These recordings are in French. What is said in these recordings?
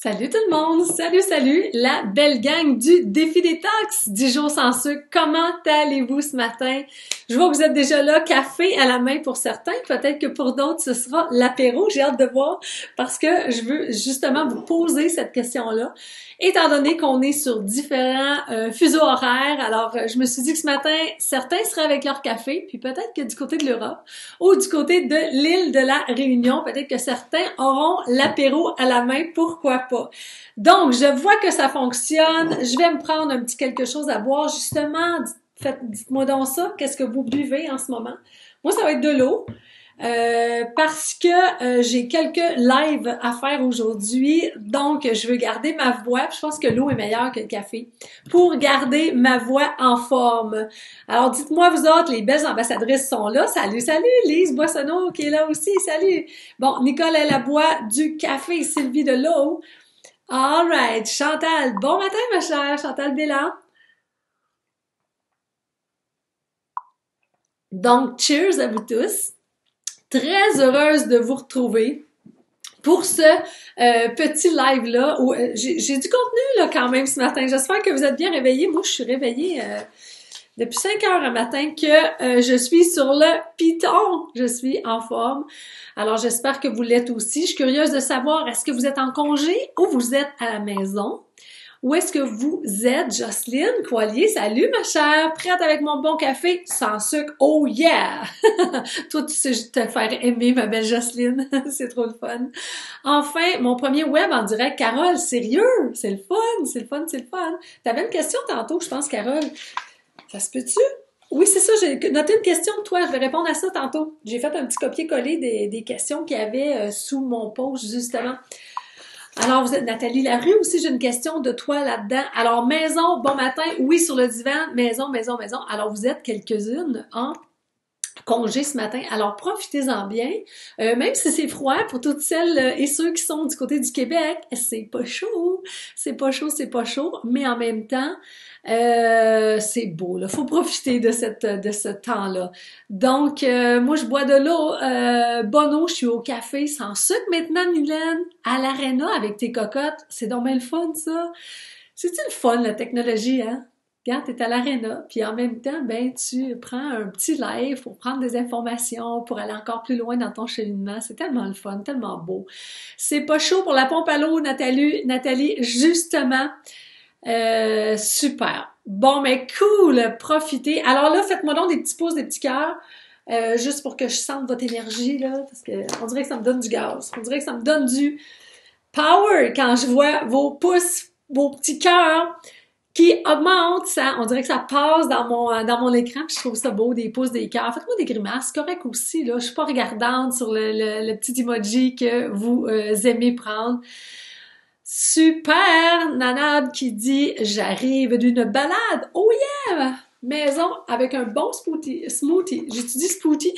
Salut tout le monde! Salut, salut! La belle gang du Défi Détox 10 jours sans sucre. Comment allez-vous ce matin? Je vois que vous êtes déjà là, café à la main pour certains. Peut-être que pour d'autres, ce sera l'apéro. J'ai hâte de voir parce que je veux justement vous poser cette question-là. Étant donné qu'on est sur différents fuseaux horaires, alors je me suis dit que ce matin, certains seraient avec leur café, puis peut-être que du côté de l'Europe ou du côté de l'île de la Réunion, peut-être que certains auront l'apéro à la main, pourquoi pas. Donc, je vois que ça fonctionne. Je vais me prendre un petit quelque chose à boire, justement. Dites-moi donc ça, qu'est-ce que vous buvez en ce moment? Moi, ça va être de l'eau. Parce que j'ai quelques lives à faire aujourd'hui, donc je veux garder ma voix. Je pense que l'eau est meilleure que le café pour garder ma voix en forme. Alors dites-moi vous autres, les belles ambassadrices sont là. Salut, salut, Lise Boissonneau qui est là aussi, salut. Bon, Nicole elle boit du café, Sylvie de l'eau. All right, Chantal, bon matin ma chère, Chantal Bélan. Donc cheers à vous tous. Très heureuse de vous retrouver pour ce petit live-là où j'ai du contenu là quand même ce matin. J'espère que vous êtes bien réveillés. Moi, je suis réveillée depuis 5 heures un matin que je suis sur le piton. Je suis en forme. Alors, j'espère que vous l'êtes aussi. Je suis curieuse de savoir, est-ce que vous êtes en congé ou vous êtes à la maison? Où est-ce que vous êtes, Jocelyne Coilier? Salut, ma chère! Prête avec mon bon café sans sucre? Oh yeah! Toi, tu sais te faire aimer, ma belle Jocelyne. C'est trop le fun. Enfin, mon premier web en direct. Carole, sérieux? C'est le fun, c'est le fun, c'est le fun. T'avais une question tantôt, je pense, Carole. Ça se peut-tu? Oui, c'est ça, j'ai noté une question de toi, je vais répondre à ça tantôt. J'ai fait un petit copier-coller des questions qu'il y avait sous mon post, justement. Alors, vous êtes Nathalie Larue aussi, j'ai une question de toi là-dedans. Alors, maison, bon matin, oui, sur le divan, maison, maison, maison. Alors, vous êtes quelques-unes en congé ce matin. Alors, profitez-en bien. Même si c'est froid, pour toutes celles et ceux qui sont du côté du Québec, c'est pas chaud. C'est pas chaud, c'est pas chaud. Mais en même temps, c'est beau, là. Faut profiter de ce temps-là. Donc, moi, je bois de l'eau. Bonne eau, je suis au café sans sucre maintenant, Mylène. À l'aréna avec tes cocottes. C'est donc bien le fun, ça. C'est-tu le fun, la technologie, hein? Regarde, t'es à l'aréna, puis en même temps, ben, tu prends un petit live pour prendre des informations, pour aller encore plus loin dans ton cheminement. C'est tellement le fun, tellement beau. C'est pas chaud pour la pompe à l'eau, Nathalie, justement. Super. Bon, mais cool, profitez. Alors là, faites-moi donc des petits pouces, des petits cœurs, juste pour que je sente votre énergie, là, parce que on dirait que ça me donne du gaz. On dirait que ça me donne du power quand je vois vos pouces, vos petits cœurs qui augmente, ça, on dirait que ça passe dans mon écran, puis je trouve ça beau, des pouces, des cœurs. Faites-moi des grimaces, c'est correct aussi, là. Je suis pas regardante sur le petit emoji que vous aimez prendre. Super! Nanad qui dit « J'arrive d'une balade! Oh yeah! Maison avec un bon smoothie. J'ai-tu dit smoothie?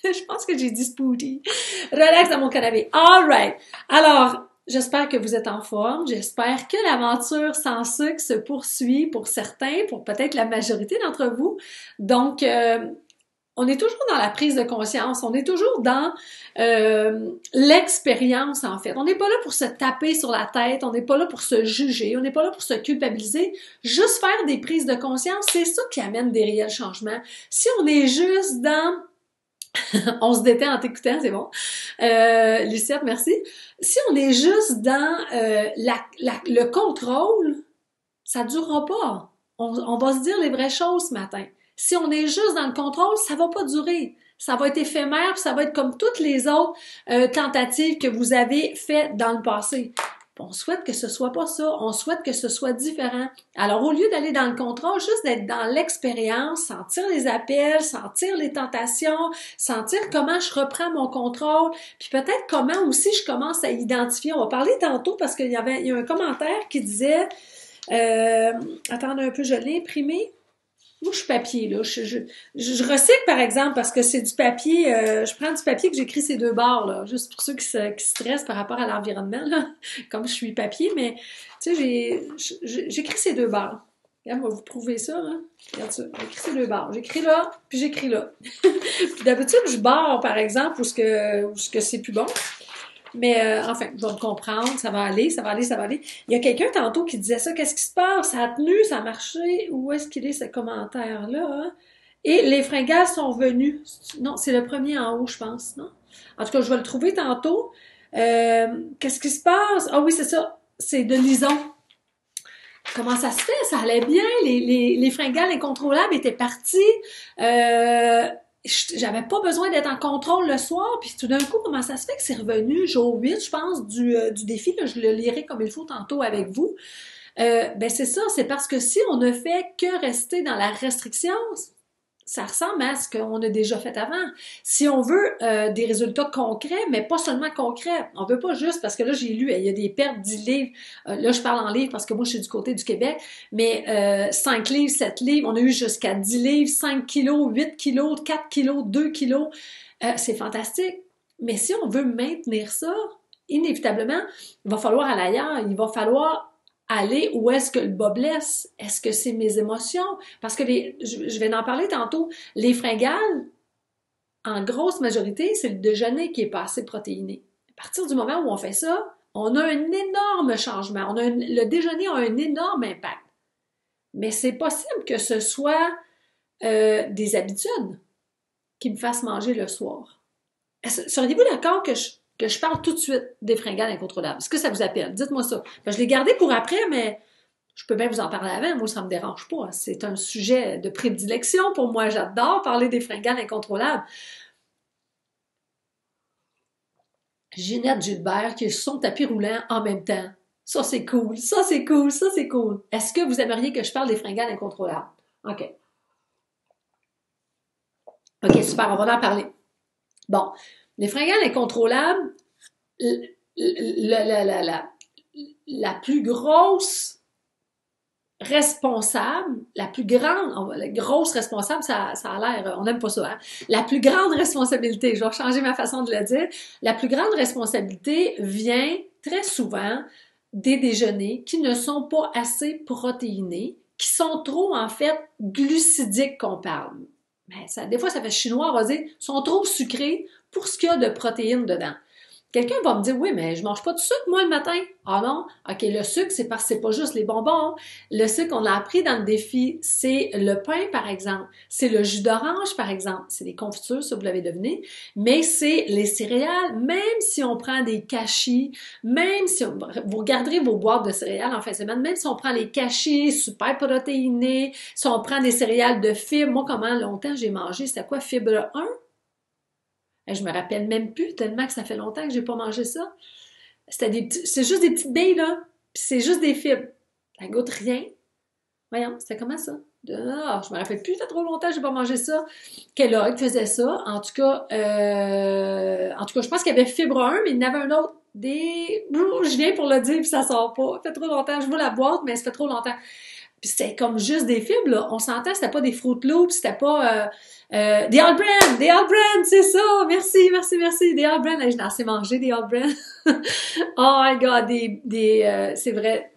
Je pense que j'ai dit smoothie. Relax dans mon canapé. All right. Alors, j'espère que vous êtes en forme. J'espère que l'aventure sans sucre se poursuit pour certains, pour peut-être la majorité d'entre vous. Donc, on est toujours dans la prise de conscience. On est toujours dans l'expérience, en fait. On n'est pas là pour se taper sur la tête. On n'est pas là pour se juger. On n'est pas là pour se culpabiliser. Juste faire des prises de conscience, c'est ça qui amène des réels changements. Si on est juste dans on se détend en t'écoutant, c'est bon. Lucette, merci. Si on est juste dans le contrôle, ça durera pas. On va se dire les vraies choses ce matin. Si on est juste dans le contrôle, ça va pas durer. Ça va être éphémère, puis ça va être comme toutes les autres tentatives que vous avez faites dans le passé. On souhaite que ce soit pas ça, on souhaite que ce soit différent. Alors, au lieu d'aller dans le contrôle, juste d'être dans l'expérience, sentir les appels, sentir les tentations, sentir comment je reprends mon contrôle, puis peut-être comment aussi je commence à identifier. On va parler tantôt parce qu'il y a un commentaire qui disait, attendez un peu, je l'ai imprimé. Moi, je suis papier, là. Je recycle, par exemple, parce que c'est du papier. Je prends du papier que j'écris ces deux barres, là. Juste pour ceux qui stressent par rapport à l'environnement, là. Comme je suis papier, mais, tu sais, j'écris ces deux barres. Regarde, on va vous prouver ça, hein. Regarde ça. J'écris ces deux barres. J'écris là, puis j'écris là. Puis d'habitude, je barre, par exemple, où ce que c'est plus bon. Mais enfin, je vais me comprendre, ça va aller, ça va aller, ça va aller. Il y a quelqu'un tantôt qui disait ça, qu'est-ce qui se passe? Ça a tenu, ça a marché, où est-ce qu'il est ce commentaire-là? Hein? Et les fringales sont venus. Non, c'est le premier en haut, je pense, non? En tout cas, je vais le trouver tantôt. Qu'est-ce qui se passe? Ah oui, c'est ça, c'est de Lison. Comment ça se fait? Ça allait bien, les fringales incontrôlables étaient partis. J'avais pas besoin d'être en contrôle le soir, puis tout d'un coup, comment ça se fait que c'est revenu jour 8, je pense, du défi, là, je le lirai comme il faut tantôt avec vous. Ben c'est ça, c'est parce que si on ne fait que rester dans la restriction, ça ressemble à ce qu'on a déjà fait avant. Si on veut des résultats concrets, mais pas seulement concrets, on veut pas juste, parce que là, j'ai lu, il y a des pertes 10 livres, là, je parle en livres parce que moi, je suis du côté du Québec, mais 5 livres, 7 livres, on a eu jusqu'à 10 livres, 5 kilos, 8 kilos, 4 kilos, 2 kilos, c'est fantastique. Mais si on veut maintenir ça, inévitablement, il va falloir aller ailleurs, il va falloir aller où est-ce que le bas blesse? Est-ce que c'est mes émotions? Parce que je vais en parler tantôt, les fringales, en grosse majorité, c'est le déjeuner qui est pas assez protéiné. À partir du moment où on fait ça, on a un énorme changement. Le déjeuner a un énorme impact. Mais c'est possible que ce soit des habitudes qui me fassent manger le soir. Seriez-vous d'accord que je parle tout de suite des fringales incontrôlables? Est-ce que ça vous appelle? Dites-moi ça. Ben, je l'ai gardé pour après, mais je peux bien vous en parler avant. Moi, ça me dérange pas. C'est un sujet de prédilection pour moi. J'adore parler des fringales incontrôlables. Ginette Gilbert qui est sur son tapis roulant en même temps. Ça, c'est cool. Ça, c'est cool. Ça, c'est cool. Est-ce que vous aimeriez que je parle des fringales incontrôlables? OK. OK, super. On va en parler. Bon. Les fringales incontrôlables, la plus grosse responsable, la plus grande, la grosse responsable, ça a l'air, on n'aime pas ça, hein? La plus grande responsabilité, je vais changer ma façon de le dire, la plus grande responsabilité vient très souvent des déjeuners qui ne sont pas assez protéinés, qui sont trop, en fait, glucidiques qu'on parle. Mais ça, des fois, ça fait chinois, on va dire, sont trop sucrés pour ce qu'il y a de protéines dedans. Quelqu'un va me dire, oui, mais je mange pas de sucre, moi, le matin. Ah non? OK, le sucre, c'est parce que c'est pas juste les bonbons. Le sucre, on l'a appris dans le défi, c'est le pain, par exemple. C'est le jus d'orange, par exemple. C'est des confitures, ça, vous l'avez deviné. Mais c'est les céréales, même si on prend des cachis, même si vous regarderez vos boîtes de céréales en fin de semaine, même si on prend les cachis super protéinés, si on prend des céréales de fibres, moi, comment longtemps j'ai mangé, c'était quoi, fibre 1? Je me rappelle même plus, tellement que ça fait longtemps que j'ai pas mangé ça. C'est juste des petites billes, là. Puis c'est juste des fibres. Ça goûte rien. Voyons, c'était comment ça? Je me rappelle plus, ça fait trop longtemps que j'ai pas mangé ça. Kellogg faisait ça. En tout cas, je pense qu'il y avait fibre 1, mais il y en avait un autre. Je viens pour le dire, puis ça sort pas. Ça fait trop longtemps. Je vois la boîte, mais ça fait trop longtemps. Puis c'était comme juste des fibres, là. On s'entend, c'était pas des Fruit Loops, c'était pas des All Brand, c'est ça. Merci. Des All Brand, j'ai assez mangé des All Brand. Oh my God, c'est vrai,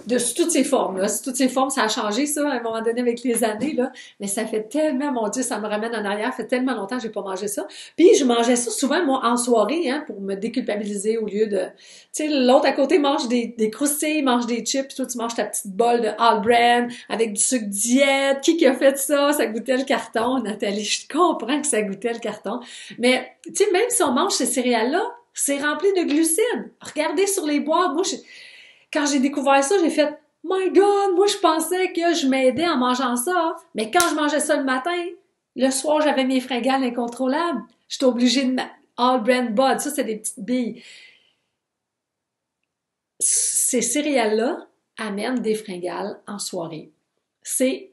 de sous toutes ces formes, là. Sous toutes ces formes, ça a changé, ça, à un moment donné, avec les années, là. Mais ça fait tellement, mon Dieu, ça me ramène en arrière. Ça fait tellement longtemps que j'ai pas mangé ça. Puis, je mangeais ça souvent, moi, en soirée, hein, pour me déculpabiliser au lieu de, tu sais, l'autre à côté mange des croustilles, mange des chips, puis toi, tu manges ta petite bol de All Brand avec du sucre diète. Qui a fait ça? Ça goûtait le carton. Nathalie, je comprends que ça goûtait le carton. Mais, tu sais, même si on mange ces céréales-là, c'est rempli de glucides. Regardez sur les boîtes. Moi, quand j'ai découvert ça, j'ai fait « My God! » Moi, je pensais que je m'aidais en mangeant ça. Mais quand je mangeais ça le matin, le soir, j'avais mes fringales incontrôlables. J'étais obligée de All Brand Bud. Ça, c'est des petites billes. Ces céréales-là amènent des fringales en soirée. C'est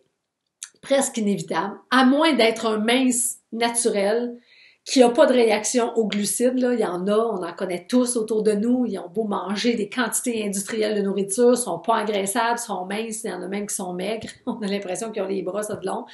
presque inévitable, à moins d'être un mince naturel qui n'a pas de réaction aux glucides. Là. Il y en a, on en connaît tous autour de nous. Ils ont beau manger des quantités industrielles de nourriture, sont pas engraissables, sont minces, il y en a même qui sont maigres. On a l'impression qu'ils ont les bras ça de long.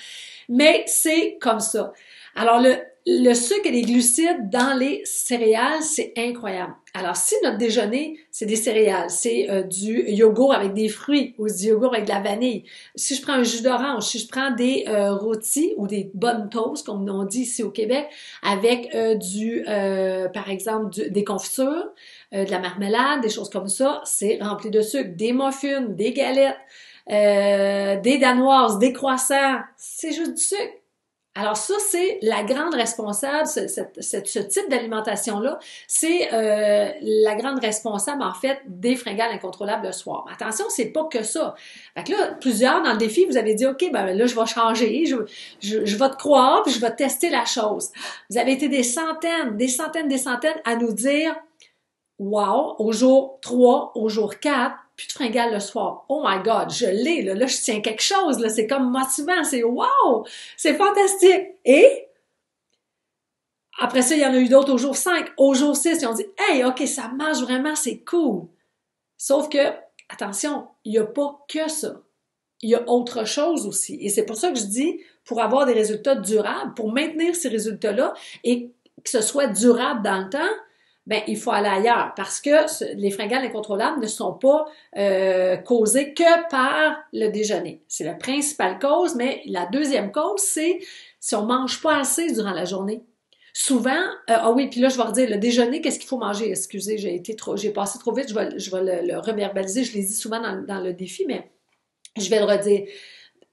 Mais c'est comme ça. Alors, le sucre et les glucides dans les céréales, c'est incroyable. Alors, si notre déjeuner, c'est des céréales, c'est du yogourt avec des fruits ou du yogourt avec de la vanille, si je prends un jus d'orange, si je prends des rôtis ou des bonnes toasts, comme on dit ici au Québec, avec par exemple, des confitures, de la marmelade, des choses comme ça, c'est rempli de sucre. Des muffins, des galettes, des danoises, des croissants, c'est juste du sucre. Alors ça, c'est la grande responsable, ce type d'alimentation-là, c'est la grande responsable, en fait, des fringales incontrôlables le soir. Mais attention, c'est pas que ça. Fait que là, plusieurs dans le défi, vous avez dit, OK, ben là, je vais changer, je vais te croire, puis je vais tester la chose. Vous avez été des centaines à nous dire, wow, au jour 3, au jour 4, plus de fringales le soir. Oh my God, je l'ai, là, je tiens quelque chose, là, c'est comme motivant, c'est wow, c'est fantastique. Et après ça, il y en a eu d'autres au jour 5, au jour 6, ils ont dit, hey, OK, ça marche vraiment, c'est cool. Sauf que, attention, il n'y a pas que ça. Il y a autre chose aussi. Et c'est pour ça que je dis, pour avoir des résultats durables, pour maintenir ces résultats-là et que ce soit durable dans le temps, ben il faut aller ailleurs parce que les fringales incontrôlables ne sont pas causées que par le déjeuner. C'est la principale cause, mais la deuxième cause, c'est si on mange pas assez durant la journée. Souvent, ah oui, puis là, je vais redire, le déjeuner, qu'est-ce qu'il faut manger? Excusez, j'ai passé trop vite, je vais le reverbaliser, je l'ai dit souvent dans le défi, mais je vais le redire.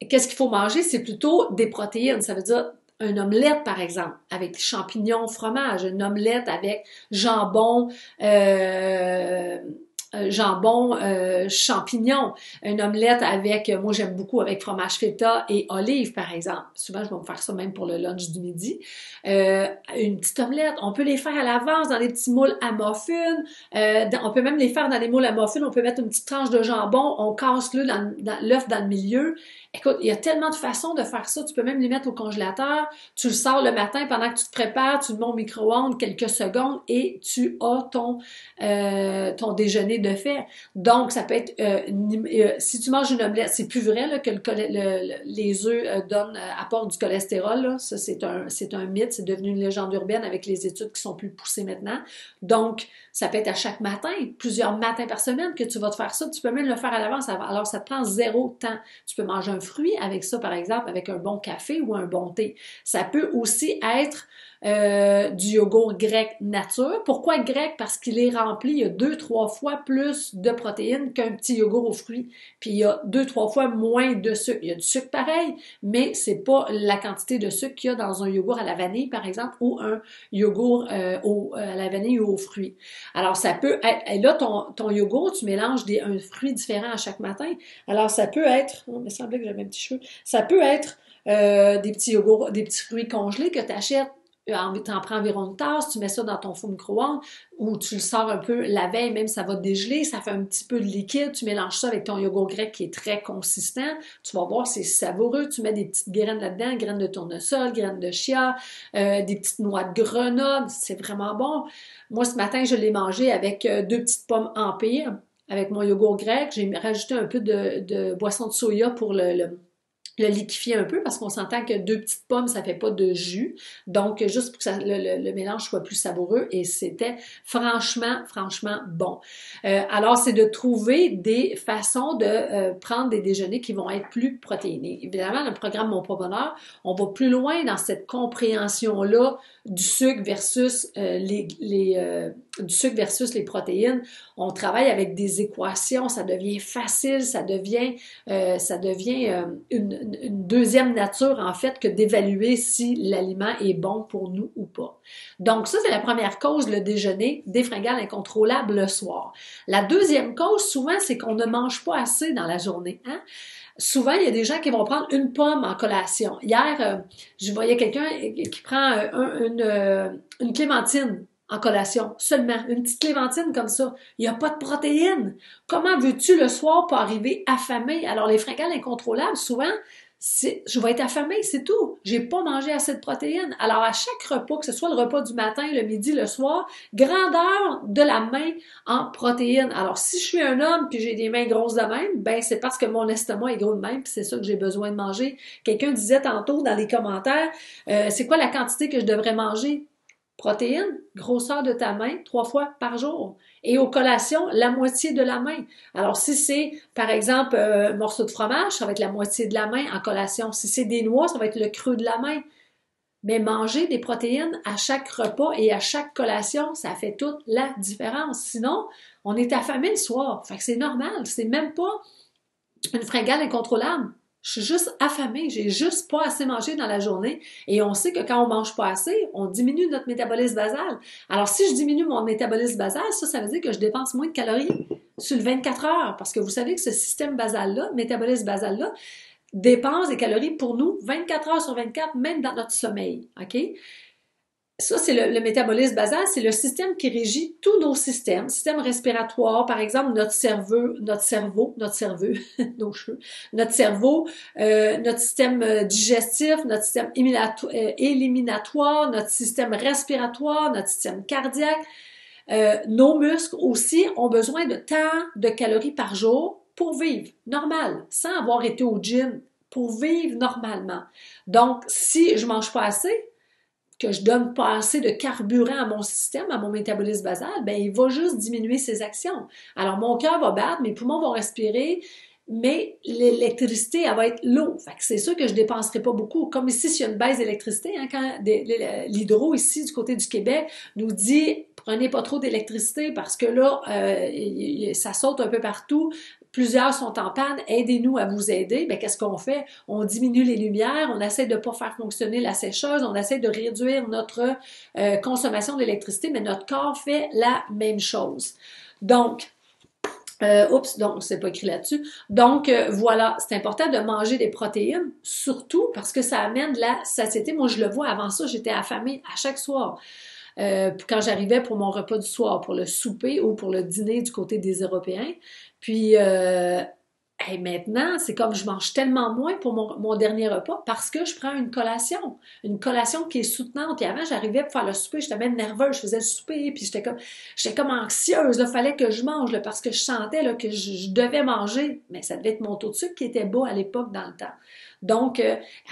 Qu'est-ce qu'il faut manger? C'est plutôt des protéines, ça veut dire un omelette, par exemple, avec champignons, fromage, une omelette avec jambon, champignons, une omelette avec, moi j'aime beaucoup avec fromage feta et olive, par exemple. Souvent, je vais me faire ça même pour le lunch du midi. Une petite omelette, on peut les faire à l'avance dans des petits moules à muffins. On peut même les faire dans les moules à muffins. On peut mettre une petite tranche de jambon, on casse l'œuf dans le milieu. Écoute, il y a tellement de façons de faire ça. Tu peux même les mettre au congélateur. Tu le sors le matin pendant que tu te prépares, tu le mets au micro-ondes quelques secondes et tu as ton déjeuner de fait. Donc, ça peut être, si tu manges une omelette, c'est plus vrai là, que les œufs apportent du cholestérol. Là. Ça, c'est un mythe. C'est devenu une légende urbaine avec les études qui sont plus poussées maintenant. Donc, ça peut être à chaque matin, plusieurs matins par semaine que tu vas te faire ça. Tu peux même le faire à l'avance. Alors, ça te prend 0 temps. Tu peux manger un fruit avec ça, par exemple, avec un bon café ou un bon thé. Ça peut aussi être du yogourt grec nature. Pourquoi grec? Parce qu'il est rempli, il y a 2-3 fois plus de protéines qu'un petit yogourt aux fruits. Puis il y a 2-3 fois moins de sucre. Il y a du sucre pareil, mais c'est pas la quantité de sucre qu'il y a dans un yogourt à la vanille, par exemple, ou un yogourt à la vanille ou aux fruits. Alors ça peut être, et là ton yogourt, tu mélanges un fruit différent à chaque matin. Alors ça peut être, il me semblait que j'avais un petit cheveu, ça peut être des petits yogourts, des petits fruits congelés que tu achètes. T'en prends environ une tasse, tu mets ça dans ton four micro-ondes ou tu le sors un peu la veille, même ça va dégeler, ça fait un petit peu de liquide, tu mélanges ça avec ton yogourt grec qui est très consistant, tu vas voir, c'est savoureux, tu mets des petites graines là-dedans, graines de tournesol, graines de chia, des petites noix de Grenoble, c'est vraiment bon. Moi, ce matin, je l'ai mangé avec 2 petites pommes empire, avec mon yogourt grec, j'ai rajouté un peu de boisson de soya pour le liquifier un peu parce qu'on s'entend que 2 petites pommes, ça fait pas de jus. Donc, juste pour que le mélange soit plus savoureux et c'était franchement bon. Alors, c'est de trouver des façons de prendre des déjeuners qui vont être plus protéinés. Évidemment, le programme Mon Pas Bonheur, on va plus loin dans cette compréhension-là du sucre versus du sucre versus les protéines. On travaille avec des équations, ça devient facile, ça devient une deuxième nature, en fait, que d'évaluer si l'aliment est bon pour nous ou pas. Donc, ça, c'est la première cause, le déjeuner, des fringales incontrôlables le soir. La deuxième cause, souvent, c'est qu'on ne mange pas assez dans la journée. Hein? Souvent, il y a des gens qui vont prendre une pomme en collation. Hier, je voyais quelqu'un qui prend une clémentine en collation, seulement. Une petite clémentine comme ça. Il n'y a pas de protéines. Comment veux-tu le soir pas arriver affamé? Alors, les fringales incontrôlables, souvent, je vais être affamée, c'est tout. J'ai pas mangé assez de protéines. Alors, à chaque repas, que ce soit le repas du matin, le midi, le soir, grandeur de la main en protéines. Alors, si je suis un homme puis j'ai des mains grosses de même, ben c'est parce que mon estomac est gros de même puis c'est ça que j'ai besoin de manger. Quelqu'un disait tantôt dans les commentaires, c'est quoi la quantité que je devrais manger? Protéines, grosseur de ta main, 3 fois par jour. Et aux collations, la moitié de la main. Alors, si c'est, par exemple, un morceau de fromage, ça va être la moitié de la main en collation. Si c'est des noix, ça va être le creux de la main. Mais manger des protéines à chaque repas et à chaque collation, ça fait toute la différence. Sinon, on est affamé le soir. Fait que c'est normal. C'est même pas une fringale incontrôlable. Je suis juste affamée, j'ai juste pas assez mangé dans la journée et on sait que quand on mange pas assez, on diminue notre métabolisme basal. Alors si je diminue mon métabolisme basal, ça veut dire que je dépense moins de calories sur le 24 heures parce que vous savez que ce système basal-là, métabolisme basal-là, dépense des calories pour nous 24 heures sur 24, même dans notre sommeil, OK? Ça, c'est le métabolisme basal, c'est le système qui régit tous nos système respiratoire, par exemple, notre cerveau, notre système digestif, notre système éliminatoire, notre système respiratoire, notre système cardiaque. Nos muscles aussi ont besoin de tant de calories par jour pour vivre normal, sans avoir été au gym, pour vivre normalement. Donc, si je mange pas assez, que je donne pas assez de carburant à mon système, à mon métabolisme basal, ben il va juste diminuer ses actions. Alors mon cœur va battre, mes poumons vont respirer, mais l'électricité, elle va être low. Fait que c'est sûr que je dépenserai pas beaucoup. Comme ici, s'il y a une baisse d'électricité, hein, quand l'hydro ici du côté du Québec nous dit prenez pas trop d'électricité parce que là, ça saute un peu partout. Plusieurs sont en panne, aidez-nous à vous aider. Ben, qu'est-ce qu'on fait? On diminue les lumières, on essaie de pas faire fonctionner la sécheuse, on essaie de réduire notre consommation d'électricité, mais notre corps fait la même chose. Donc, donc c'est pas écrit là-dessus. Donc voilà, c'est important de manger des protéines, surtout parce que ça amène de la satiété. Moi, je le vois, avant ça, j'étais affamée à chaque soir. Quand j'arrivais pour mon repas du soir, pour le souper ou pour le dîner du côté des Européens. Puis maintenant, c'est comme je mange tellement moins pour mon dernier repas parce que je prends une collation qui est soutenante. Puis avant, j'arrivais pour faire le souper, j'étais même nerveuse, je faisais le souper, puis j'étais comme anxieuse. Il fallait que je mange là, parce que je sentais là, que je devais manger. Mais ça devait être mon taux de sucre qui était bas à l'époque dans le temps. Donc,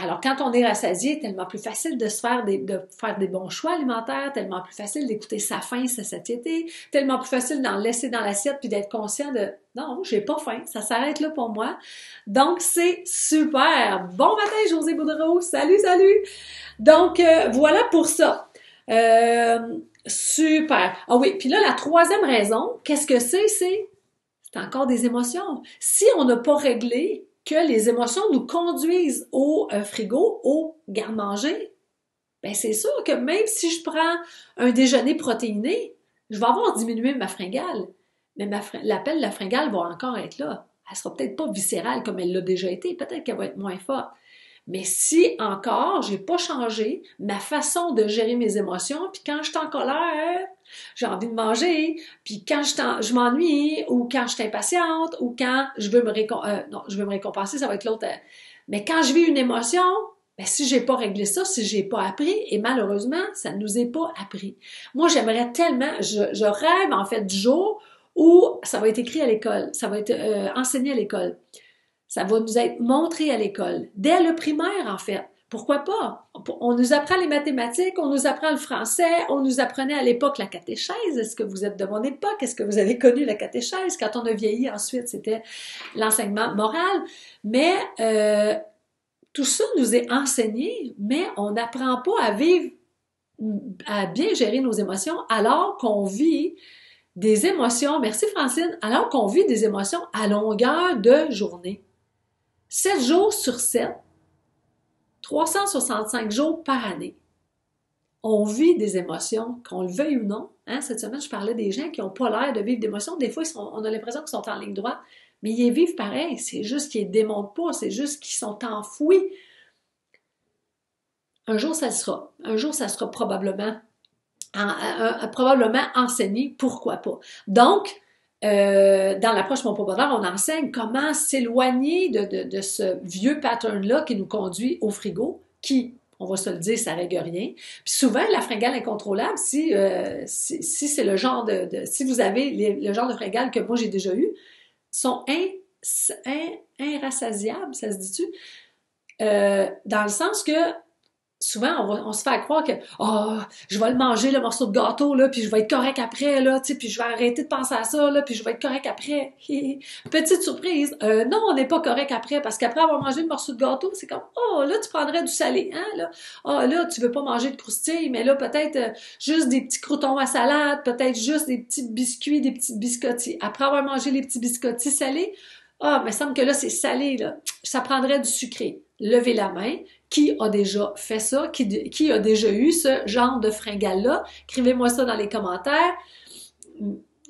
alors quand on est rassasié, tellement plus facile de faire des bons choix alimentaires, tellement plus facile d'écouter sa faim, sa satiété, tellement plus facile d'en laisser dans l'assiette puis d'être conscient de non, j'ai pas faim, ça s'arrête là pour moi. Donc, c'est super. Bon matin, Josée Boudreau. Salut, salut. Donc, voilà pour ça. Super. Ah oui, puis là, la troisième raison, qu'est-ce que c'est? C'est encore des émotions. Si on n'a pas réglé que les émotions nous conduisent au frigo, au garde-manger, ben c'est sûr que même si je prends un déjeuner protéiné, je vais avoir diminué ma fringale. Mais l'appel de la fringale va encore être là. Elle sera peut-être pas viscérale comme elle l'a déjà été, peut-être qu'elle va être moins forte. Mais si encore, j'ai pas changé ma façon de gérer mes émotions, puis quand je suis en colère, j'ai envie de manger, puis quand je m'ennuie, ou quand je suis impatiente, ou quand je veux me récompenser, ça va être l'autre. Mais quand je vis une émotion, ben si j'ai pas réglé ça, si j'ai pas appris, et malheureusement, ça ne nous est pas appris. Moi, j'aimerais tellement, je rêve en fait du jour où ça va être écrit à l'école, ça va être enseigné à l'école. Ça va nous être montré à l'école, dès le primaire en fait. Pourquoi pas? On nous apprend les mathématiques, on nous apprend le français, on nous apprenait à l'époque la catéchèse. Est-ce que vous êtes de mon époque? Est-ce que vous avez connu la catéchèse? Quand on a vieilli ensuite, c'était l'enseignement moral. Mais tout ça nous est enseigné, mais on n'apprend pas à vivre, à bien gérer nos émotions alors qu'on vit des émotions, merci Francine, alors qu'on vit des émotions à longueur de journée. 7 jours sur 7, 365 jours par année. On vit des émotions, qu'on le veuille ou non. Hein? Cette semaine, je parlais des gens qui n'ont pas l'air de vivre d'émotions. Des fois, on a l'impression qu'ils sont en ligne droite, mais ils vivent pareil. C'est juste qu'ils ne démontent pas, c'est juste qu'ils sont enfouis. Un jour, ça sera. Un jour, ça sera probablement enseigné. Pourquoi pas? Donc, dans l'approche Mon Pas Bonheur, on enseigne comment s'éloigner de ce vieux pattern-là qui nous conduit au frigo, qui, on va se le dire, ça règle rien. Puis souvent, la fringale incontrôlable, si c'est le genre si vous avez le genre de fringale que moi j'ai déjà eu, sont inrassasiables, ça se dit-tu? Dans le sens que souvent, on se fait croire que je vais le manger, le morceau de gâteau, là, puis je vais être correct après, là, tu sais, puis je vais arrêter de penser à ça, là, puis je vais être correct après. Petite surprise, non, on n'est pas correct après, parce qu'après avoir mangé le morceau de gâteau, c'est comme, là, tu prendrais du salé, hein, là. Là, tu veux pas manger de croustilles, mais là, peut-être juste des petits croûtons à salade, peut-être juste des petits biscuits, des petits biscottis. Après avoir mangé les petits biscottis salés, mais il semble que là, c'est salé, là. Ça prendrait du sucré. Levez la main. Qui a déjà fait ça? Qui a déjà eu ce genre de fringale-là? Écrivez-moi ça dans les commentaires.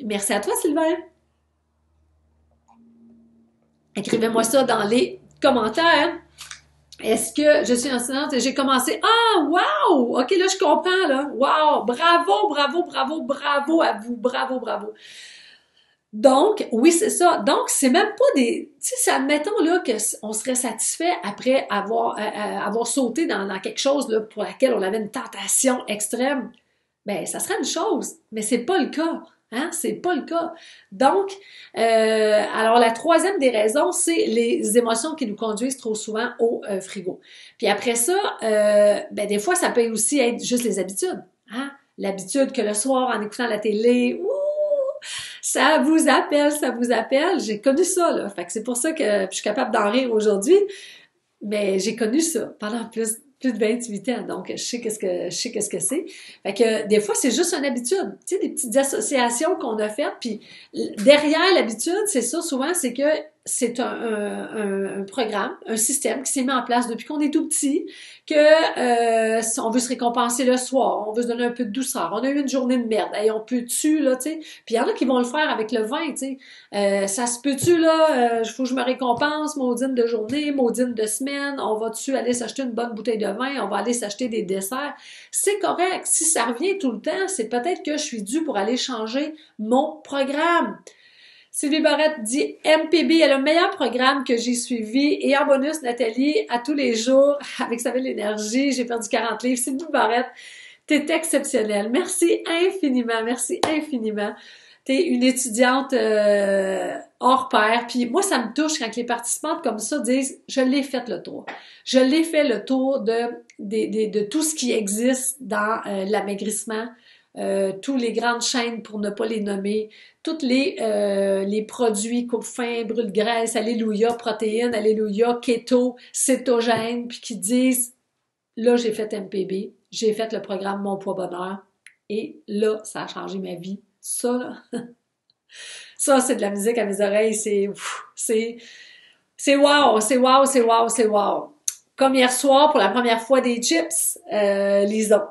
Merci à toi, Sylvain. Écrivez-moi ça dans les commentaires. Est-ce que je suis enseignante et j'ai commencé? Wow! OK, là, je comprends, là. Wow! Bravo, bravo, bravo, bravo à vous. Bravo, bravo. Donc, oui, c'est ça. Donc, c'est même pas des... Tu sais, admettons là qu'on serait satisfait après avoir sauté dans quelque chose là, pour laquelle on avait une tentation extrême. Ben, ça serait une chose, mais c'est pas le cas. Hein? C'est pas le cas. Donc, alors la troisième des raisons, c'est les émotions qui nous conduisent trop souvent au frigo. Puis après ça, ben des fois, ça peut aussi être juste les habitudes. Hein? L'habitude que le soir, en écoutant la télé, ça vous appelle. J'ai connu ça, là. Fait que c'est pour ça que je suis capable d'en rire aujourd'hui. Mais j'ai connu ça pendant plus de 28 ans. Donc, je sais qu'est-ce que c'est. Fait que des fois, c'est juste une habitude. Tu sais, des petites associations qu'on a faites. Puis derrière l'habitude, c'est ça souvent, c'est que c'est un programme, un système qui s'est mis en place depuis qu'on est tout petit, que on veut se récompenser le soir, on veut se donner un peu de douceur, on a eu une journée de merde, hey, on peut-tu, là, tu sais, puis il y en a qui vont le faire avec le vin, tu sais, ça se peut-tu, là, faut que je me récompense, maudine de journée, maudine de semaine, on va-tu aller s'acheter une bonne bouteille de vin, on va aller s'acheter des desserts, c'est correct, si ça revient tout le temps, c'est peut-être que je suis due pour aller changer mon programme. Sylvie Barrette dit MPB est le meilleur programme que j'ai suivi. Et en bonus, Nathalie, à tous les jours, avec sa belle énergie, j'ai perdu 40 livres. Sylvie Barrette, t'es exceptionnelle. Merci infiniment, merci infiniment. T'es une étudiante hors pair. Puis moi, ça me touche quand les participantes comme ça disent « Je l'ai fait le tour. Je l'ai fait le tour de tout ce qui existe dans l'amaigrissement. » tous les grandes chaînes pour ne pas les nommer, tous les produits coupe-faim, brûle-graisse, alléluia, protéines, alléluia, keto, cétogène, puis qui disent là j'ai fait MPB, j'ai fait le programme Mon Poids Bonheur et là ça a changé ma vie. Ça là, ça c'est de la musique à mes oreilles, c'est wow, c'est wow, c'est wow, c'est wow. Comme hier soir pour la première fois des chips, Lison.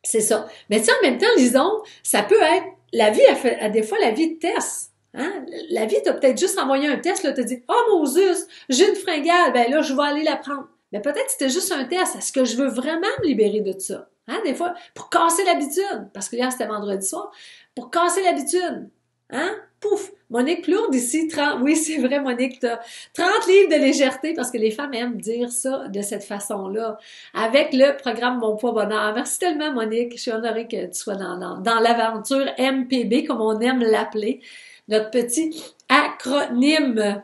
C'est ça. Mais tu sais, en même temps, Lison, ça peut être... La vie, à des fois, la vie te teste. Hein? La vie t'a peut-être juste envoyé un test, là, t'a dit « Oh, Moses, j'ai une fringale, ben là, je vais aller la prendre. » Mais peut-être que c'était juste un test. Est-ce que je veux vraiment me libérer de ça? Hein? Des fois, pour casser l'habitude. Parce que hier, c'était vendredi soir. Pour casser l'habitude. Hein? Pouf! Monique Plourde ici, 30, oui, c'est vrai, Monique, t'as 30 livres de légèreté parce que les femmes aiment dire ça de cette façon-là. Avec le programme Mon Poids Bonheur. Merci tellement, Monique. Je suis honorée que tu sois dans l'aventure MPB, comme on aime l'appeler. Notre petit acronyme.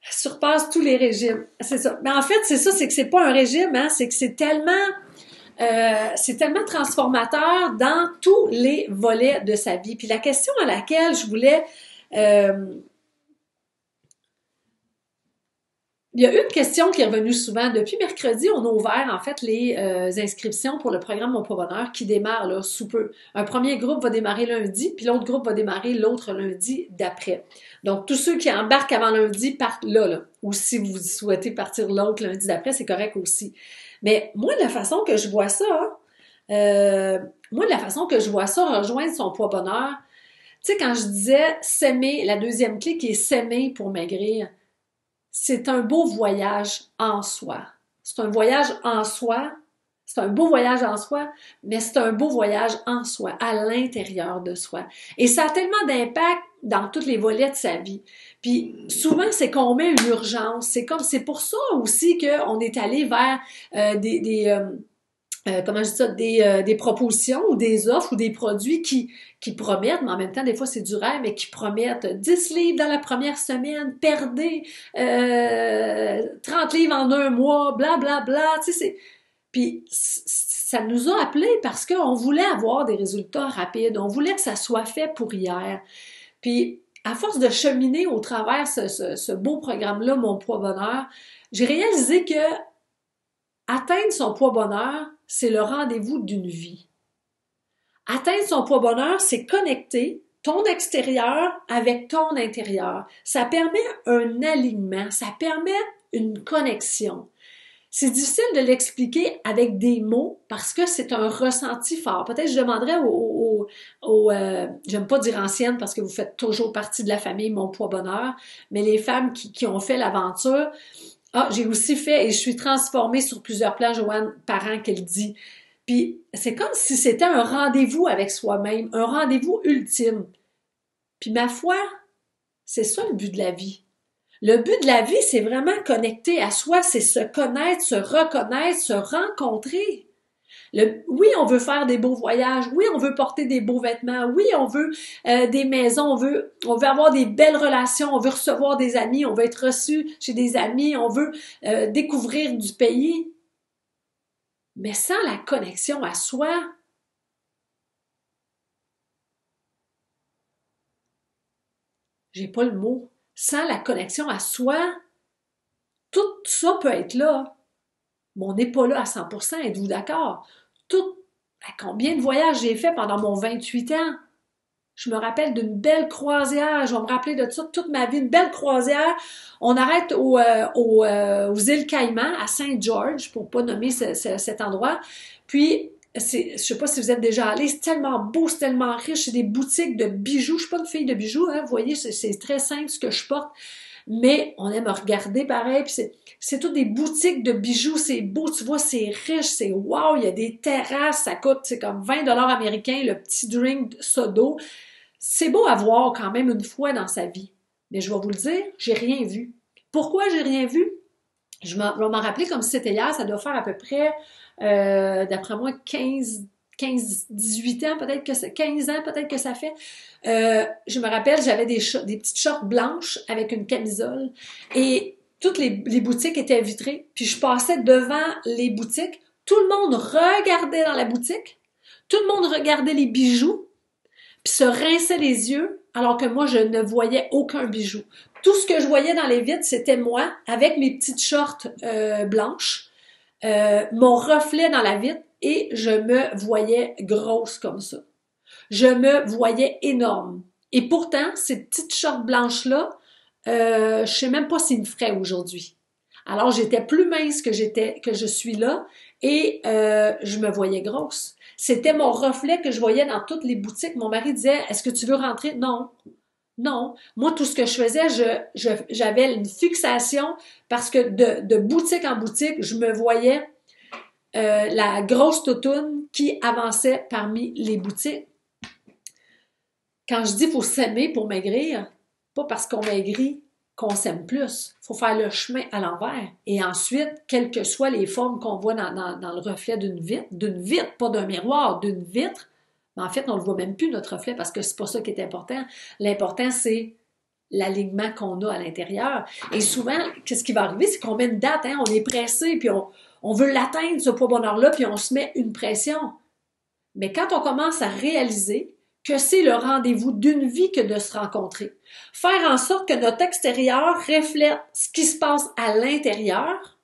Surpasse tous les régimes. C'est ça. Mais en fait, c'est ça, c'est que c'est pas un régime, hein. C'est que c'est tellement transformateur dans tous les volets de sa vie. Puis la question à laquelle je voulais... il y a une question qui est revenue souvent. Depuis mercredi, on a ouvert en fait les inscriptions pour le programme Mon Poids Bonheur qui démarre là, sous peu. Un premier groupe va démarrer lundi, puis l'autre groupe va démarrer l'autre lundi d'après. Donc, tous ceux qui embarquent avant lundi partent là. Ou si vous souhaitez partir l'autre lundi d'après, c'est correct aussi. Mais moi, de la façon que je vois ça, rejoindre son poids bonheur, tu sais, quand je disais s'aimer, la deuxième clé qui est s'aimer pour maigrir, c'est un beau voyage en soi. C'est un voyage en soi C'est un beau voyage en soi, mais c'est un beau voyage en soi, à l'intérieur de soi. Et ça a tellement d'impact dans tous les volets de sa vie. Puis souvent, c'est qu'on met une urgence. C'est pour ça aussi qu'on est allé vers comment je dis ça, des propositions ou des offres ou des produits qui promettent, mais en même temps, des fois, c'est du rêve, mais qui promettent 10 livres dans la première semaine, perdez 30 livres en un mois, bla, bla, bla, tu sais, Puis ça nous a appelés parce qu'on voulait avoir des résultats rapides, on voulait que ça soit fait pour hier. Puis à force de cheminer au travers ce beau programme-là, Mon Poids Bonheur, j'ai réalisé que atteindre son poids bonheur, c'est le rendez-vous d'une vie. Atteindre son poids bonheur, c'est connecter ton extérieur avec ton intérieur. Ça permet un alignement, ça permet une connexion. C'est difficile de l'expliquer avec des mots parce que c'est un ressenti fort. Peut-être je demanderais j'aime pas dire anciennes parce que vous faites toujours partie de la famille Mon Poids Bonheur, mais les femmes qui ont fait l'aventure, j'ai aussi fait et je suis transformée sur plusieurs plans, Joanne Parent qu'elle dit. Puis c'est comme si c'était un rendez-vous avec soi-même, un rendez-vous ultime. Puis ma foi, c'est ça le but de la vie. Le but de la vie, c'est vraiment connecter à soi, c'est se connaître, se reconnaître, se rencontrer. Oui, on veut faire des beaux voyages, oui, on veut porter des beaux vêtements, oui, on veut des maisons, on veut avoir des belles relations, on veut recevoir des amis, on veut être reçu chez des amis, on veut découvrir du pays. Mais sans la connexion à soi, j'ai pas le mot, sans la connexion à soi, tout ça peut être là, mais on n'est pas là à 100%, êtes-vous d'accord? Combien de voyages j'ai fait pendant mon 28 ans? Je me rappelle d'une belle croisière, je vais me rappeler de ça toute ma vie, une belle croisière. On arrête aux îles Caïmans, à Saint-George, pour pas nommer cet endroit. Puis, je sais pas si vous êtes déjà allés, c'est tellement beau, c'est tellement riche, c'est des boutiques de bijoux. Je suis pas une fille de bijoux, hein, vous voyez, c'est très simple ce que je porte. Mais on aime regarder pareil, puis c'est toutes des boutiques de bijoux, c'est beau, tu vois, c'est riche, c'est wow, il y a des terrasses, ça coûte, c'est comme 20 $ américains, le petit drink soda. C'est beau à voir quand même une fois dans sa vie. Mais je vais vous le dire, j'ai rien vu. Pourquoi j'ai rien vu? Je vais m'en rappeler comme si c'était hier, ça doit faire à peu près, d'après moi, 18 ans, peut-être que c'est 15 ans, peut-être que ça fait. Je me rappelle, j'avais des petites shorts blanches avec une camisole et toutes les boutiques étaient vitrées. Puis je passais devant les boutiques. Tout le monde regardait dans la boutique. Tout le monde regardait les bijoux puis se rinçait les yeux alors que moi, je ne voyais aucun bijou. Tout ce que je voyais dans les vitres, c'était moi avec mes petites shorts blanches, mon reflet dans la vitre et je me voyais grosse comme ça. Je me voyais énorme. Et pourtant, ces petites shorts blanches-là, je sais même pas s'ils me feraient aujourd'hui. Alors, j'étais plus mince que je suis là et je me voyais grosse. C'était mon reflet que je voyais dans toutes les boutiques. Mon mari disait, est-ce que tu veux rentrer? Non. Non. Moi, tout ce que je faisais, j'avais une fixation parce que de boutique en boutique, je me voyais la grosse toutoune qui avançait parmi les boutiques. Quand je dis qu'il faut s'aimer pour maigrir, pas parce qu'on maigrit qu'on s'aime plus. Il faut faire le chemin à l'envers. Et ensuite, quelles que soient les formes qu'on voit dans le reflet d'une vitre, pas d'un miroir, d'une vitre, mais en fait, on ne le voit même plus, notre reflet, parce que c'est pas ça qui est important. L'important, c'est l'alignement qu'on a à l'intérieur. Et souvent, qu'est-ce qui va arriver? C'est qu'on met une date, hein? On est pressé, puis on veut l'atteindre, ce poids bonheur-là, puis on se met une pression. Mais quand on commence à réaliser que c'est le rendez-vous d'une vie que de se rencontrer, faire en sorte que notre extérieur reflète ce qui se passe à l'intérieur,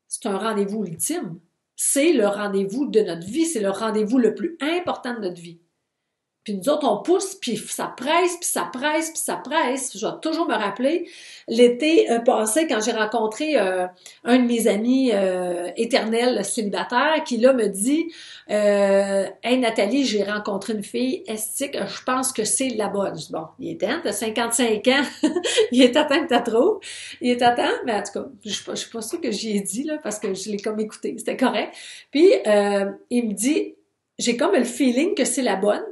c'est un rendez-vous ultime. C'est le rendez-vous de notre vie, c'est le rendez-vous le plus important de notre vie. Puis nous autres, on pousse, puis ça presse, puis ça presse, puis ça presse. Je vais toujours me rappeler l'été passé, quand j'ai rencontré un de mes amis éternels célibataires, qui là me dit Hey Nathalie, j'ai rencontré une fille estique, je pense que c'est la bonne. Je dis, bon, il est temps, t'as 55 ans, il est temps que t'as trop. Il est temps, mais en tout cas, je suis pas sûre que j'y ai dit, là, parce que je l'ai comme écouté, c'était correct. Puis il me dit, j'ai comme le feeling que c'est la bonne.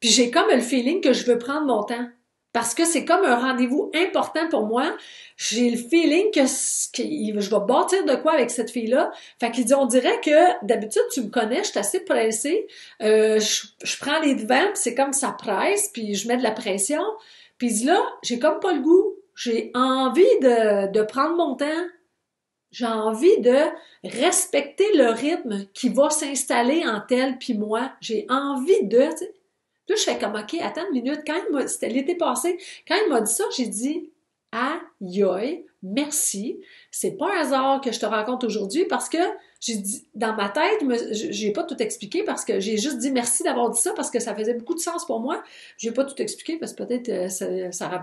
Puis j'ai comme le feeling que je veux prendre mon temps. Parce que c'est comme un rendez-vous important pour moi. J'ai le feeling que je vais bâtir de quoi avec cette fille-là. Fait qu'il dit, on dirait que d'habitude, tu me connais, je suis assez pressée. Je prends les devants, puis c'est comme ça presse, puis je mets de la pression. Puis il dit là, j'ai comme pas le goût. J'ai envie de prendre mon temps. J'ai envie de respecter le rythme qui va s'installer entre elle puis moi. J'ai envie de... Tu sais. Là, je fais comme, OK, attends une minute. C'était l'été passé, quand il m'a dit ça, j'ai dit, aïe, aïe, merci. C'est pas un hasard que je te rencontre aujourd'hui parce que j'ai dit, dans ma tête, j'ai pas tout expliqué parce que j'ai juste dit merci d'avoir dit ça parce que ça faisait beaucoup de sens pour moi. J'ai pas tout expliqué parce que peut-être ça aurait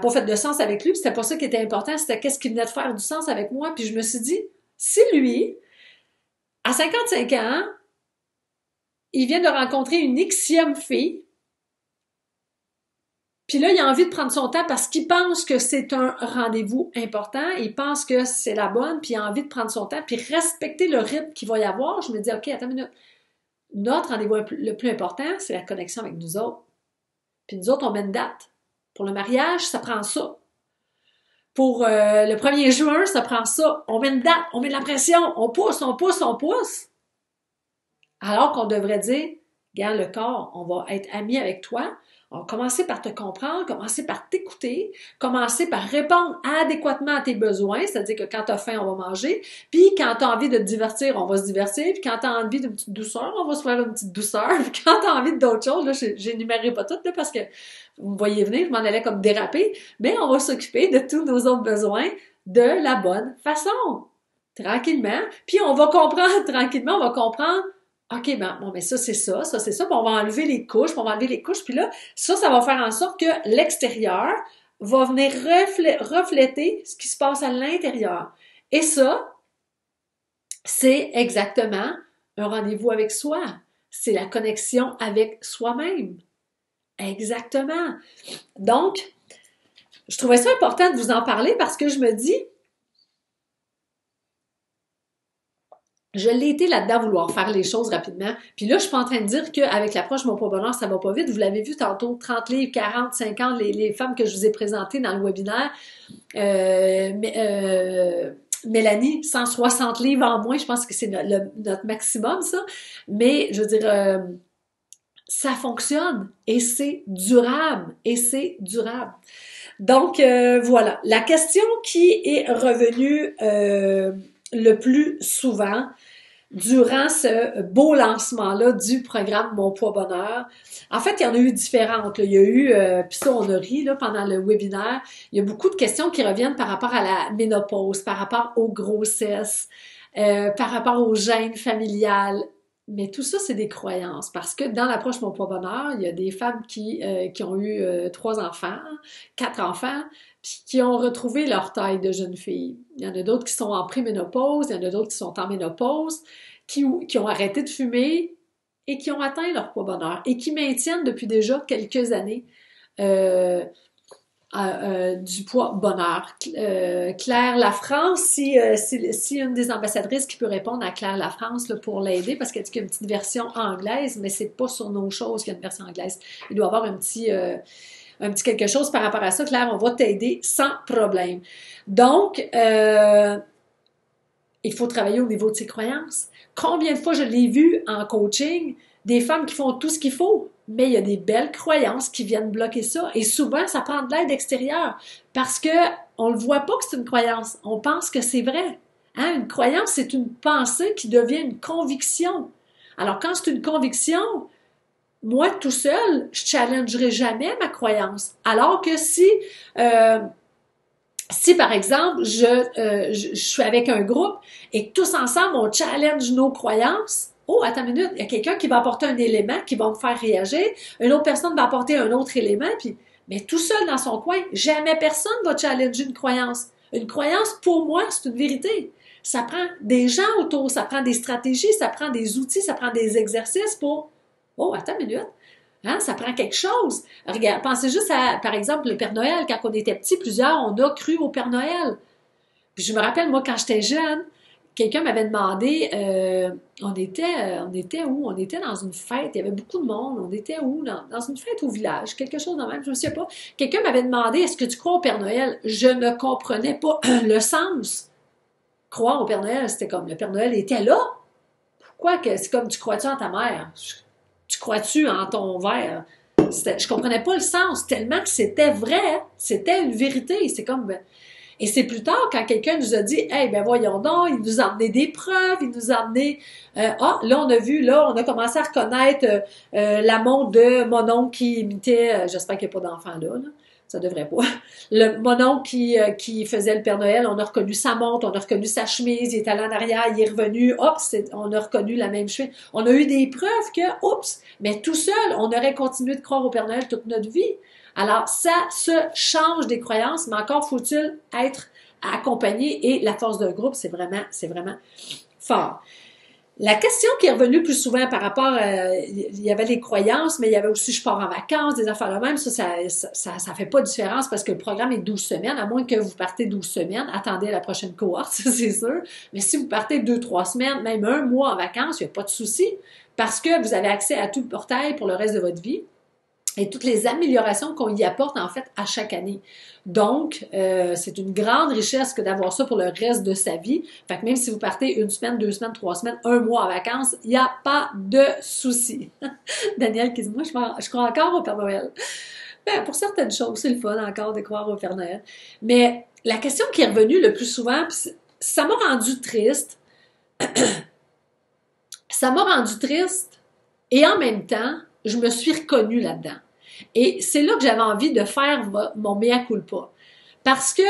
pas fait de sens avec lui, puis c'était pas ça qui était important, c'était qu'est-ce qui venait de faire du sens avec moi. Puis je me suis dit, si lui, à 55 ans, il vient de rencontrer une Xème fille, puis là, il a envie de prendre son temps parce qu'il pense que c'est un rendez-vous important, il pense que c'est la bonne, puis il a envie de prendre son temps, puis respecter le rythme qu'il va y avoir. Je me dis, OK, attends une minute. Notre rendez-vous le plus important, c'est la connexion avec nous autres. Puis nous autres, on met une date. Pour le mariage, ça prend ça. Pour le 1er juin, ça prend ça. On met une date, on met de la pression, on pousse, on pousse, on pousse. Alors qu'on devrait dire, regarde le corps, on va être amis avec toi, on va commencer par te comprendre, commencer par t'écouter, commencer par répondre adéquatement à tes besoins, c'est-à-dire que quand tu as faim, on va manger, puis quand tu as envie de te divertir, on va se divertir, puis quand tu as envie d'une petite douceur, on va se faire une petite douceur, puis quand tu as envie d'autres choses, là, j'énumérerai pas toutes, là, parce que vous me voyez venir, je m'en allais comme déraper, mais on va s'occuper de tous nos autres besoins de la bonne façon, tranquillement, puis on va comprendre, tranquillement, on va comprendre, OK, bon, mais ça, c'est ça, puis on va enlever les couches, puis là, ça va faire en sorte que l'extérieur va venir refléter ce qui se passe à l'intérieur. Et ça, c'est exactement un rendez-vous avec soi. C'est la connexion avec soi-même. Exactement. Donc, je trouvais ça important de vous en parler parce que je me dis, je l'ai été là-dedans, vouloir faire les choses rapidement. Puis là, je suis pas en train de dire qu'avec l'approche Mon Poids Bonheur, ça va pas vite. Vous l'avez vu tantôt, 30 livres, 40, 50, les femmes que je vous ai présentées dans le webinaire. Mélanie, 160 livres en moins, je pense que c'est notre maximum, ça. Mais, je veux dire, ça fonctionne et c'est durable. Donc, voilà. La question qui est revenue le plus souvent durant ce beau lancement-là du programme Mon Poids Bonheur. En fait, il y en a eu différentes. Là. Il y a eu, puis ça, on a ri là, pendant le webinaire, il y a beaucoup de questions qui reviennent par rapport à la ménopause, par rapport aux grossesses, par rapport aux gènes familiales. Mais tout ça, c'est des croyances. Parce que dans l'approche Mon Poids Bonheur, il y a des femmes qui ont eu 3 enfants, 4 enfants, puis qui ont retrouvé leur taille de jeune fille. Il y en a d'autres qui sont en préménopause, il y en a d'autres qui sont en ménopause, qui ont arrêté de fumer et qui ont atteint leur poids bonheur et qui maintiennent depuis déjà quelques années du poids bonheur. Claire Lafrance, si une des ambassadrices qui peut répondre à Claire Lafrance là, pour l'aider, parce qu'elle dit qu'il y a une petite version anglaise, mais c'est pas sur nos choses qu'il y a une version anglaise. Il doit y avoir un petit quelque chose par rapport à ça. Claire, on va t'aider sans problème. Donc, il faut travailler au niveau de ses croyances. Combien de fois je l'ai vu en coaching, des femmes qui font tout ce qu'il faut, mais il y a des belles croyances qui viennent bloquer ça. Et souvent, ça prend de l'aide extérieure parce que on le voit pas que c'est une croyance. On pense que c'est vrai. Hein? Une croyance, c'est une pensée qui devient une conviction. Alors, quand c'est une conviction, moi, tout seul, je challengerai jamais ma croyance. Alors que si par exemple, je suis avec un groupe et tous ensemble, on challenge nos croyances, oh, attends une minute, il y a quelqu'un qui va apporter un élément qui va me faire réagir, une autre personne va apporter un autre élément, puis, mais tout seul dans son coin, jamais personne va challenger une croyance. Une croyance, pour moi, c'est une vérité. Ça prend des gens autour, ça prend des stratégies, ça prend des outils, ça prend des exercices pour, oh, attends une minute. Hein, ça prend quelque chose. Regarde, pensez juste à, par exemple, le Père Noël. Quand on était petits, plusieurs, on a cru au Père Noël. Puis je me rappelle, moi, quand j'étais jeune, quelqu'un m'avait demandé, on était où? On était dans une fête, il y avait beaucoup de monde. On était où? Dans une fête au village, quelque chose de même, je ne sais pas. Quelqu'un m'avait demandé, est-ce que tu crois au Père Noël? Je ne comprenais pas le sens. Croire au Père Noël, c'était comme, le Père Noël était là. Pourquoi que c'est comme, tu crois-tu en ta mère? Tu crois-tu en ton verre? Je comprenais pas le sens, tellement que c'était vrai, c'était une vérité. C'est comme, et c'est plus tard quand quelqu'un nous a dit, hey, ben voyons donc, il nous a amené des preuves, il nous a amené, là on a vu, là on a commencé à reconnaître la montre de mon oncle qui imitait, j'espère qu'il n'y a pas d'enfant là, ça devrait pas. Mon oncle qui faisait le Père Noël, on a reconnu sa montre, on a reconnu sa chemise, il est allé en arrière, il est revenu, hop, on a reconnu la même chemise. On a eu des preuves que, oups, mais tout seul, on aurait continué de croire au Père Noël toute notre vie. Alors, ça se change des croyances, mais encore faut-il être accompagné et la force d'un groupe, c'est vraiment fort. La question qui est revenue plus souvent par rapport il y avait les croyances, mais il y avait aussi je pars en vacances, des affaires de même, ça fait pas de différence parce que le programme est 12 semaines, à moins que vous partez 12 semaines, attendez la prochaine cohorte, ça c'est sûr. Mais si vous partez 2-3 semaines, même un mois en vacances, il n'y a pas de souci parce que vous avez accès à tout le portail pour le reste de votre vie et toutes les améliorations qu'on y apporte en fait à chaque année. Donc, c'est une grande richesse que d'avoir ça pour le reste de sa vie. Fait que même si vous partez 1 semaine, 2 semaines, 3 semaines, un mois en vacances, il n'y a pas de souci. Daniel qui dit, moi, je crois encore au Père Noël. Ben, pour certaines choses, c'est le fun encore de croire au Père Noël. Mais la question qui est revenue le plus souvent, ça m'a rendu triste. Ça m'a rendu triste et en même temps, je me suis reconnue là-dedans. Et c'est là que j'avais envie de faire mon mea culpa. Parce que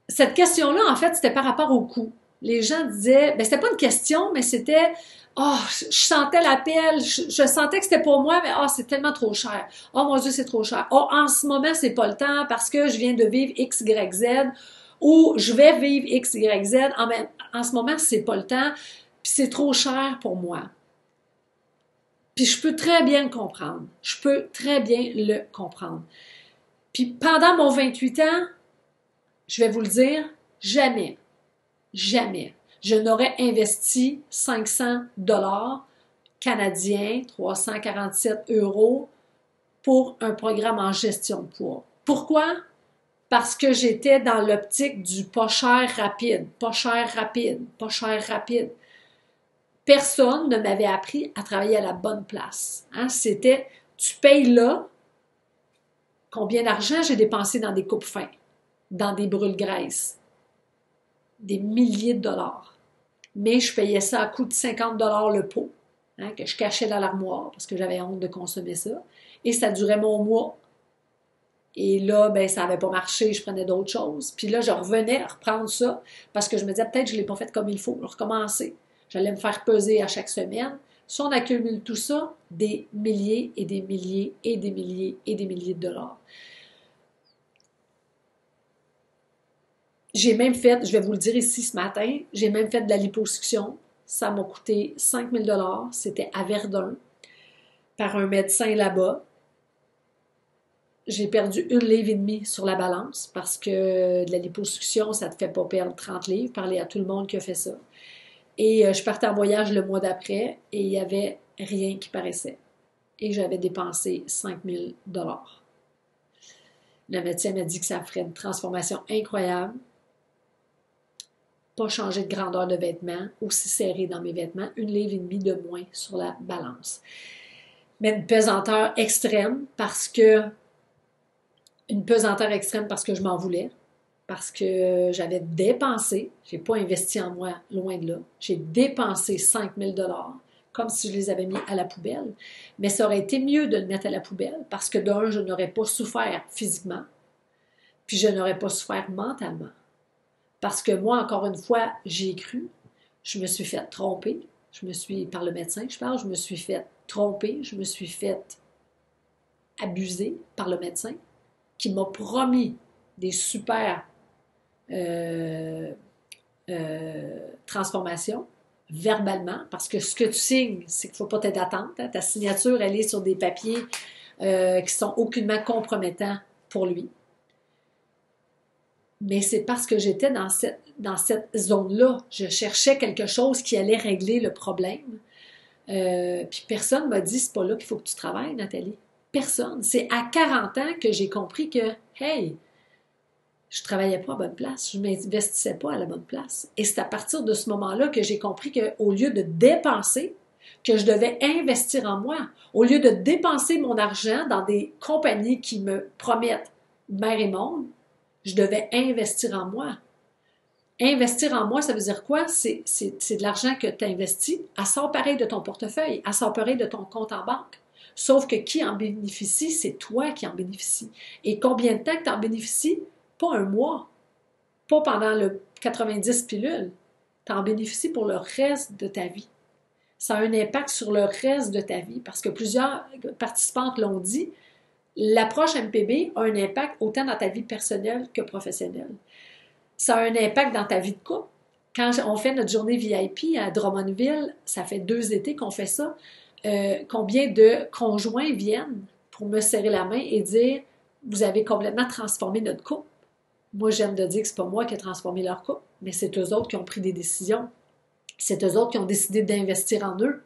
cette question-là, en fait, c'était par rapport au coût. Les gens disaient, ben c'était pas une question, mais c'était, oh, je sentais l'appel, je sentais que c'était pour moi, mais oh, c'est tellement trop cher. Oh mon Dieu, c'est trop cher. Oh, en ce moment, c'est pas le temps parce que je viens de vivre X, Y, Z, ou je vais vivre X, Y, Z. En ce moment, c'est pas le temps, puis c'est trop cher pour moi. Puis je peux très bien le comprendre. Je peux très bien le comprendre. Puis pendant mon 28 ans, je vais vous le dire, jamais, je n'aurais investi 500 $ canadiens, 347 € pour un programme en gestion de poids. Pourquoi? Parce que j'étais dans l'optique du pas cher rapide, pas cher rapide, pas cher rapide. Personne ne m'avait appris à travailler à la bonne place. Hein? C'était, tu payes là, combien d'argent j'ai dépensé dans des coupes-fins, dans des brûle-graisses, des milliers de dollars. Mais je payais ça à coût de 50 $ le pot, hein, que je cachais dans l'armoire parce que j'avais honte de consommer ça. Et ça durait mon mois. Et là, ben, ça n'avait pas marché, je prenais d'autres choses. Puis là, je revenais à reprendre ça parce que je me disais, peut-être que je ne l'ai pas fait comme il faut, recommencer. J'allais me faire peser à chaque semaine. Si on accumule tout ça, des milliers et des milliers et des milliers et des milliers de dollars. J'ai même fait, je vais vous le dire ici ce matin, j'ai même fait de la liposuction. Ça m'a coûté 5 000 $. C'était à Verdun, par un médecin là-bas. J'ai perdu 1,5 livre sur la balance parce que de la liposuction, ça ne te fait pas perdre 30 livres. Parlez à tout le monde qui a fait ça. Et je partais en voyage le mois d'après et il n'y avait rien qui paraissait. Et j'avais dépensé 5 000 $. Le médecin m'a dit que ça ferait une transformation incroyable. Pas changer de grandeur de vêtements, aussi serré dans mes vêtements, 1,5 livre de moins sur la balance. Mais une pesanteur extrême parce que je m'en voulais. Parce que j'avais dépensé, je n'ai pas investi en moi, loin de là, j'ai dépensé 5 000 $, comme si je les avais mis à la poubelle. Mais ça aurait été mieux de le mettre à la poubelle, parce que d'un, je n'aurais pas souffert physiquement, puis je n'aurais pas souffert mentalement. Parce que moi, encore une fois, j'y ai cru, Je me suis fait tromper. Par le médecin que je parle, je me suis fait tromper. Je me suis fait abuser par le médecin qui m'a promis des super transformations verbalement, parce que ce que tu signes, c'est qu'il ne faut pas t'être d'attente. Hein? Ta signature, elle est sur des papiers qui sont aucunement compromettants pour lui. Mais c'est parce que j'étais dans cette zone-là. Je cherchais quelque chose qui allait régler le problème. Puis personne m'a dit, c'est pas là qu'il faut que tu travailles, Nathalie. Personne. C'est à 40 ans que j'ai compris que, hey, je travaillais pas à bonne place, je m'investissais pas à la bonne place. Et c'est à partir de ce moment-là que j'ai compris qu'au lieu de dépenser, que je devais investir en moi. Au lieu de dépenser mon argent dans des compagnies qui me promettent mer et monde, je devais investir en moi. Investir en moi, ça veut dire quoi? C'est de l'argent que tu investis, elle sort pareil de ton portefeuille, elle sort pareil de ton compte en banque. Sauf que qui en bénéficie, c'est toi qui en bénéficie. Et combien de temps que tu en bénéficies? Pas un mois, pas pendant le 90 pilules. Tu en bénéficies pour le reste de ta vie. Ça a un impact sur le reste de ta vie parce que plusieurs participantes l'ont dit, l'approche MPB a un impact autant dans ta vie personnelle que professionnelle. Ça a un impact dans ta vie de couple. Quand on fait notre journée VIP à Drummondville, ça fait 2 étés qu'on fait ça, combien de conjoints viennent pour me serrer la main et dire « Vous avez complètement transformé notre couple ». Moi, j'aime de dire que c'est pas moi qui ai transformé leur couple, mais c'est eux autres qui ont pris des décisions. C'est eux autres qui ont décidé d'investir en eux.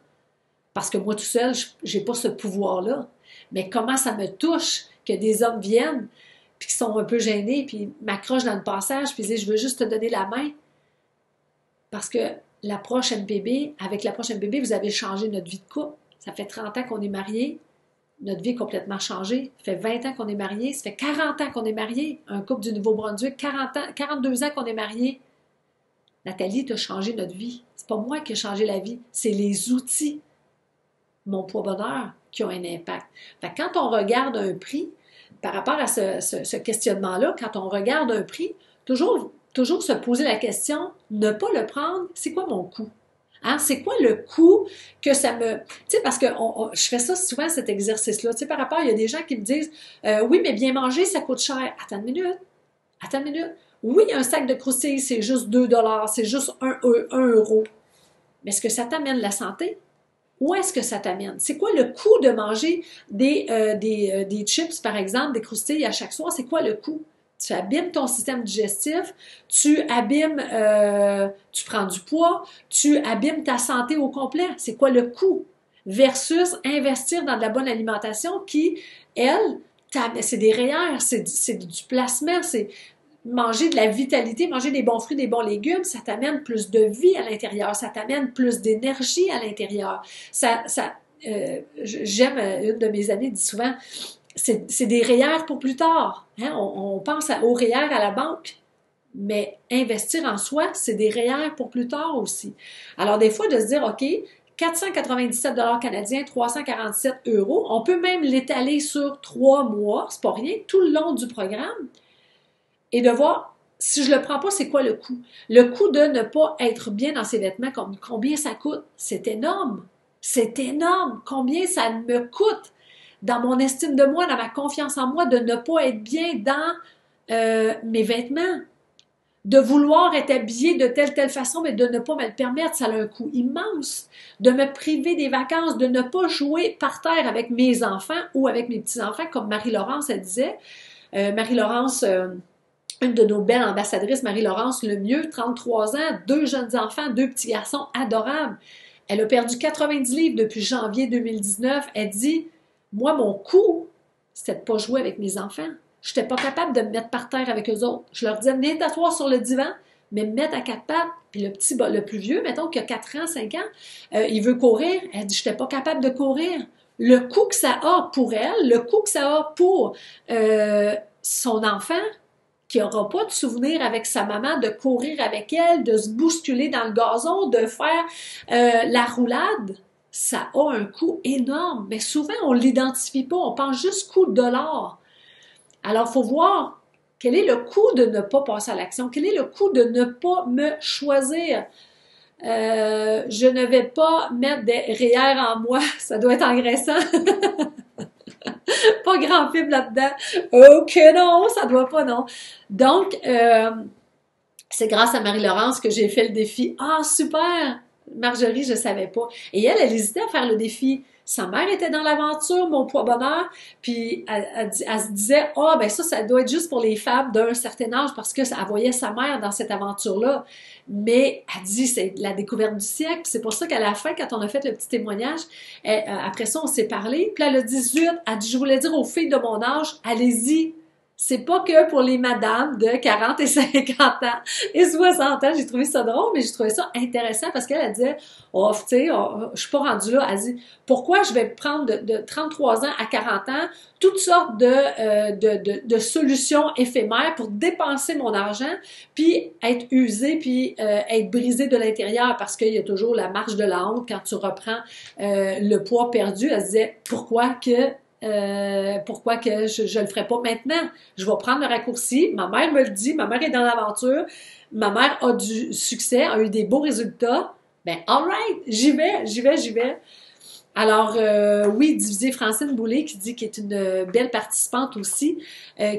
Parce que moi, tout seul, j'ai pas ce pouvoir-là. Mais comment ça me touche que des hommes viennent, puis qui sont un peu gênés, puis m'accrochent dans le passage, puis disent « Je veux juste te donner la main. » Parce que l'approche MPB, avec l'approche MPB, vous avez changé notre vie de couple. Ça fait 30 ans qu'on est mariés. Notre vie est complètement changée. Ça fait 20 ans qu'on est mariés. Ça fait 40 ans qu'on est mariés. Un couple du Nouveau-Brunswick, 42 ans qu'on est mariés. Nathalie, tu as changé notre vie. C'est pas moi qui ai changé la vie. C'est les outils, mon poids bonheur, qui ont un impact. Fait que quand on regarde un prix, par rapport à ce questionnement-là, quand on regarde un prix, toujours se poser la question, ne pas le prendre, c'est quoi mon coût? Hein? C'est quoi le coût que ça me... Tu sais, parce que je fais ça souvent, cet exercice-là. Tu sais, par rapport, il y a des gens qui me disent oui, mais bien manger, ça coûte cher. Attends une minute. Oui, un sac de croustilles, c'est juste 2 $, c'est juste 1 euro. Mais est-ce que ça t'amène la santé? Où est-ce que ça t'amène? C'est quoi le coût de manger des chips, par exemple, des croustilles à chaque soir? C'est quoi le coût? Tu abîmes ton système digestif, tu prends du poids, tu abîmes ta santé au complet. C'est quoi le coût? Versus investir dans de la bonne alimentation qui, elle, c'est des REER, c'est du placement, c'est manger de la vitalité, manger des bons fruits, des bons légumes, ça t'amène plus de vie à l'intérieur, ça t'amène plus d'énergie à l'intérieur. J'aime, une de mes amies dit souvent, c'est des REER pour plus tard. Hein? On pense aux REER à la banque, mais investir en soi, c'est des REER pour plus tard aussi. Alors des fois, de se dire, OK, 497 $ canadiens, 347 €, on peut même l'étaler sur 3 mois, c'est pas rien, tout le long du programme, et de voir, si je le prends pas, c'est quoi le coût? Le coût de ne pas être bien dans ses vêtements, combien ça coûte? C'est énorme. C'est énorme. Combien ça me coûte dans mon estime de moi, dans ma confiance en moi, de ne pas être bien dans mes vêtements? De vouloir être habillée de telle façon, mais de ne pas me le permettre, ça a un coût immense. De me priver des vacances, de ne pas jouer par terre avec mes enfants ou avec mes petits-enfants, comme Marie-Laurence, elle disait. Marie-Laurence... une de nos belles ambassadrices, Marie-Laurence Lemieux, 33 ans, 2 jeunes enfants, 2 petits garçons adorables. Elle a perdu 90 livres depuis janvier 2019. Elle dit, moi, mon coût, c'était de ne pas jouer avec mes enfants. Je n'étais pas capable de me mettre par terre avec eux autres. Je leur disais, venez t'asseoir sur le divan, mais me mettre à 4 pattes. Puis le plus vieux, mettons, qui a 4 ans, 5 ans, il veut courir. Elle dit, je n'étais pas capable de courir. Le coût que ça a pour elle, le coût que ça a pour son enfant, qui n'aura pas de souvenir avec sa maman, de courir avec elle, de se bousculer dans le gazon, de faire la roulade, ça a un coût énorme. Mais souvent, on ne l'identifie pas, on pense juste coût de dollar. Alors, il faut voir quel est le coût de ne pas passer à l'action, quel est le coût de ne pas me choisir. Je ne vais pas mettre des REER en moi, ça doit être engraissant. Pas grand fibre là-dedans. Ok, non, ça doit pas, non. Donc, c'est grâce à Marie-Laurence que j'ai fait le défi. Ah, super! Marjorie, je savais pas. Et elle hésitait à faire le défi. Sa mère était dans l'aventure, mon poids bonheur, puis elle se disait, ah, ben ça doit être juste pour les femmes d'un certain âge parce que elle voyait sa mère dans cette aventure-là. Mais elle dit, c'est la découverte du siècle. C'est pour ça qu'à la fin, quand on a fait le petit témoignage, après ça, on s'est parlé. Puis là, elle a 18, elle dit, je voulais dire aux filles de mon âge, allez-y. C'est pas que pour les madames de 40 et 50 ans et 60 ans. J'ai trouvé ça drôle, mais j'ai trouvé ça intéressant parce qu'elle disait, oh, tu sais, je suis pas rendue là. Elle dit, pourquoi je vais prendre de 33 ans à 40 ans toutes sortes de solutions éphémères pour dépenser mon argent puis être usée puis être brisée de l'intérieur parce qu'il y a toujours la marche de la honte quand tu reprends le poids perdu. Elle se disait, pourquoi que je le ferais pas maintenant? Je vais prendre le raccourci. Ma mère me le dit. Ma mère est dans l'aventure. Ma mère a du succès, a eu des beaux résultats. Ben, alright, j'y vais. Alors, oui, diviser Francine Boulay, qui dit qu'elle est une belle participante aussi,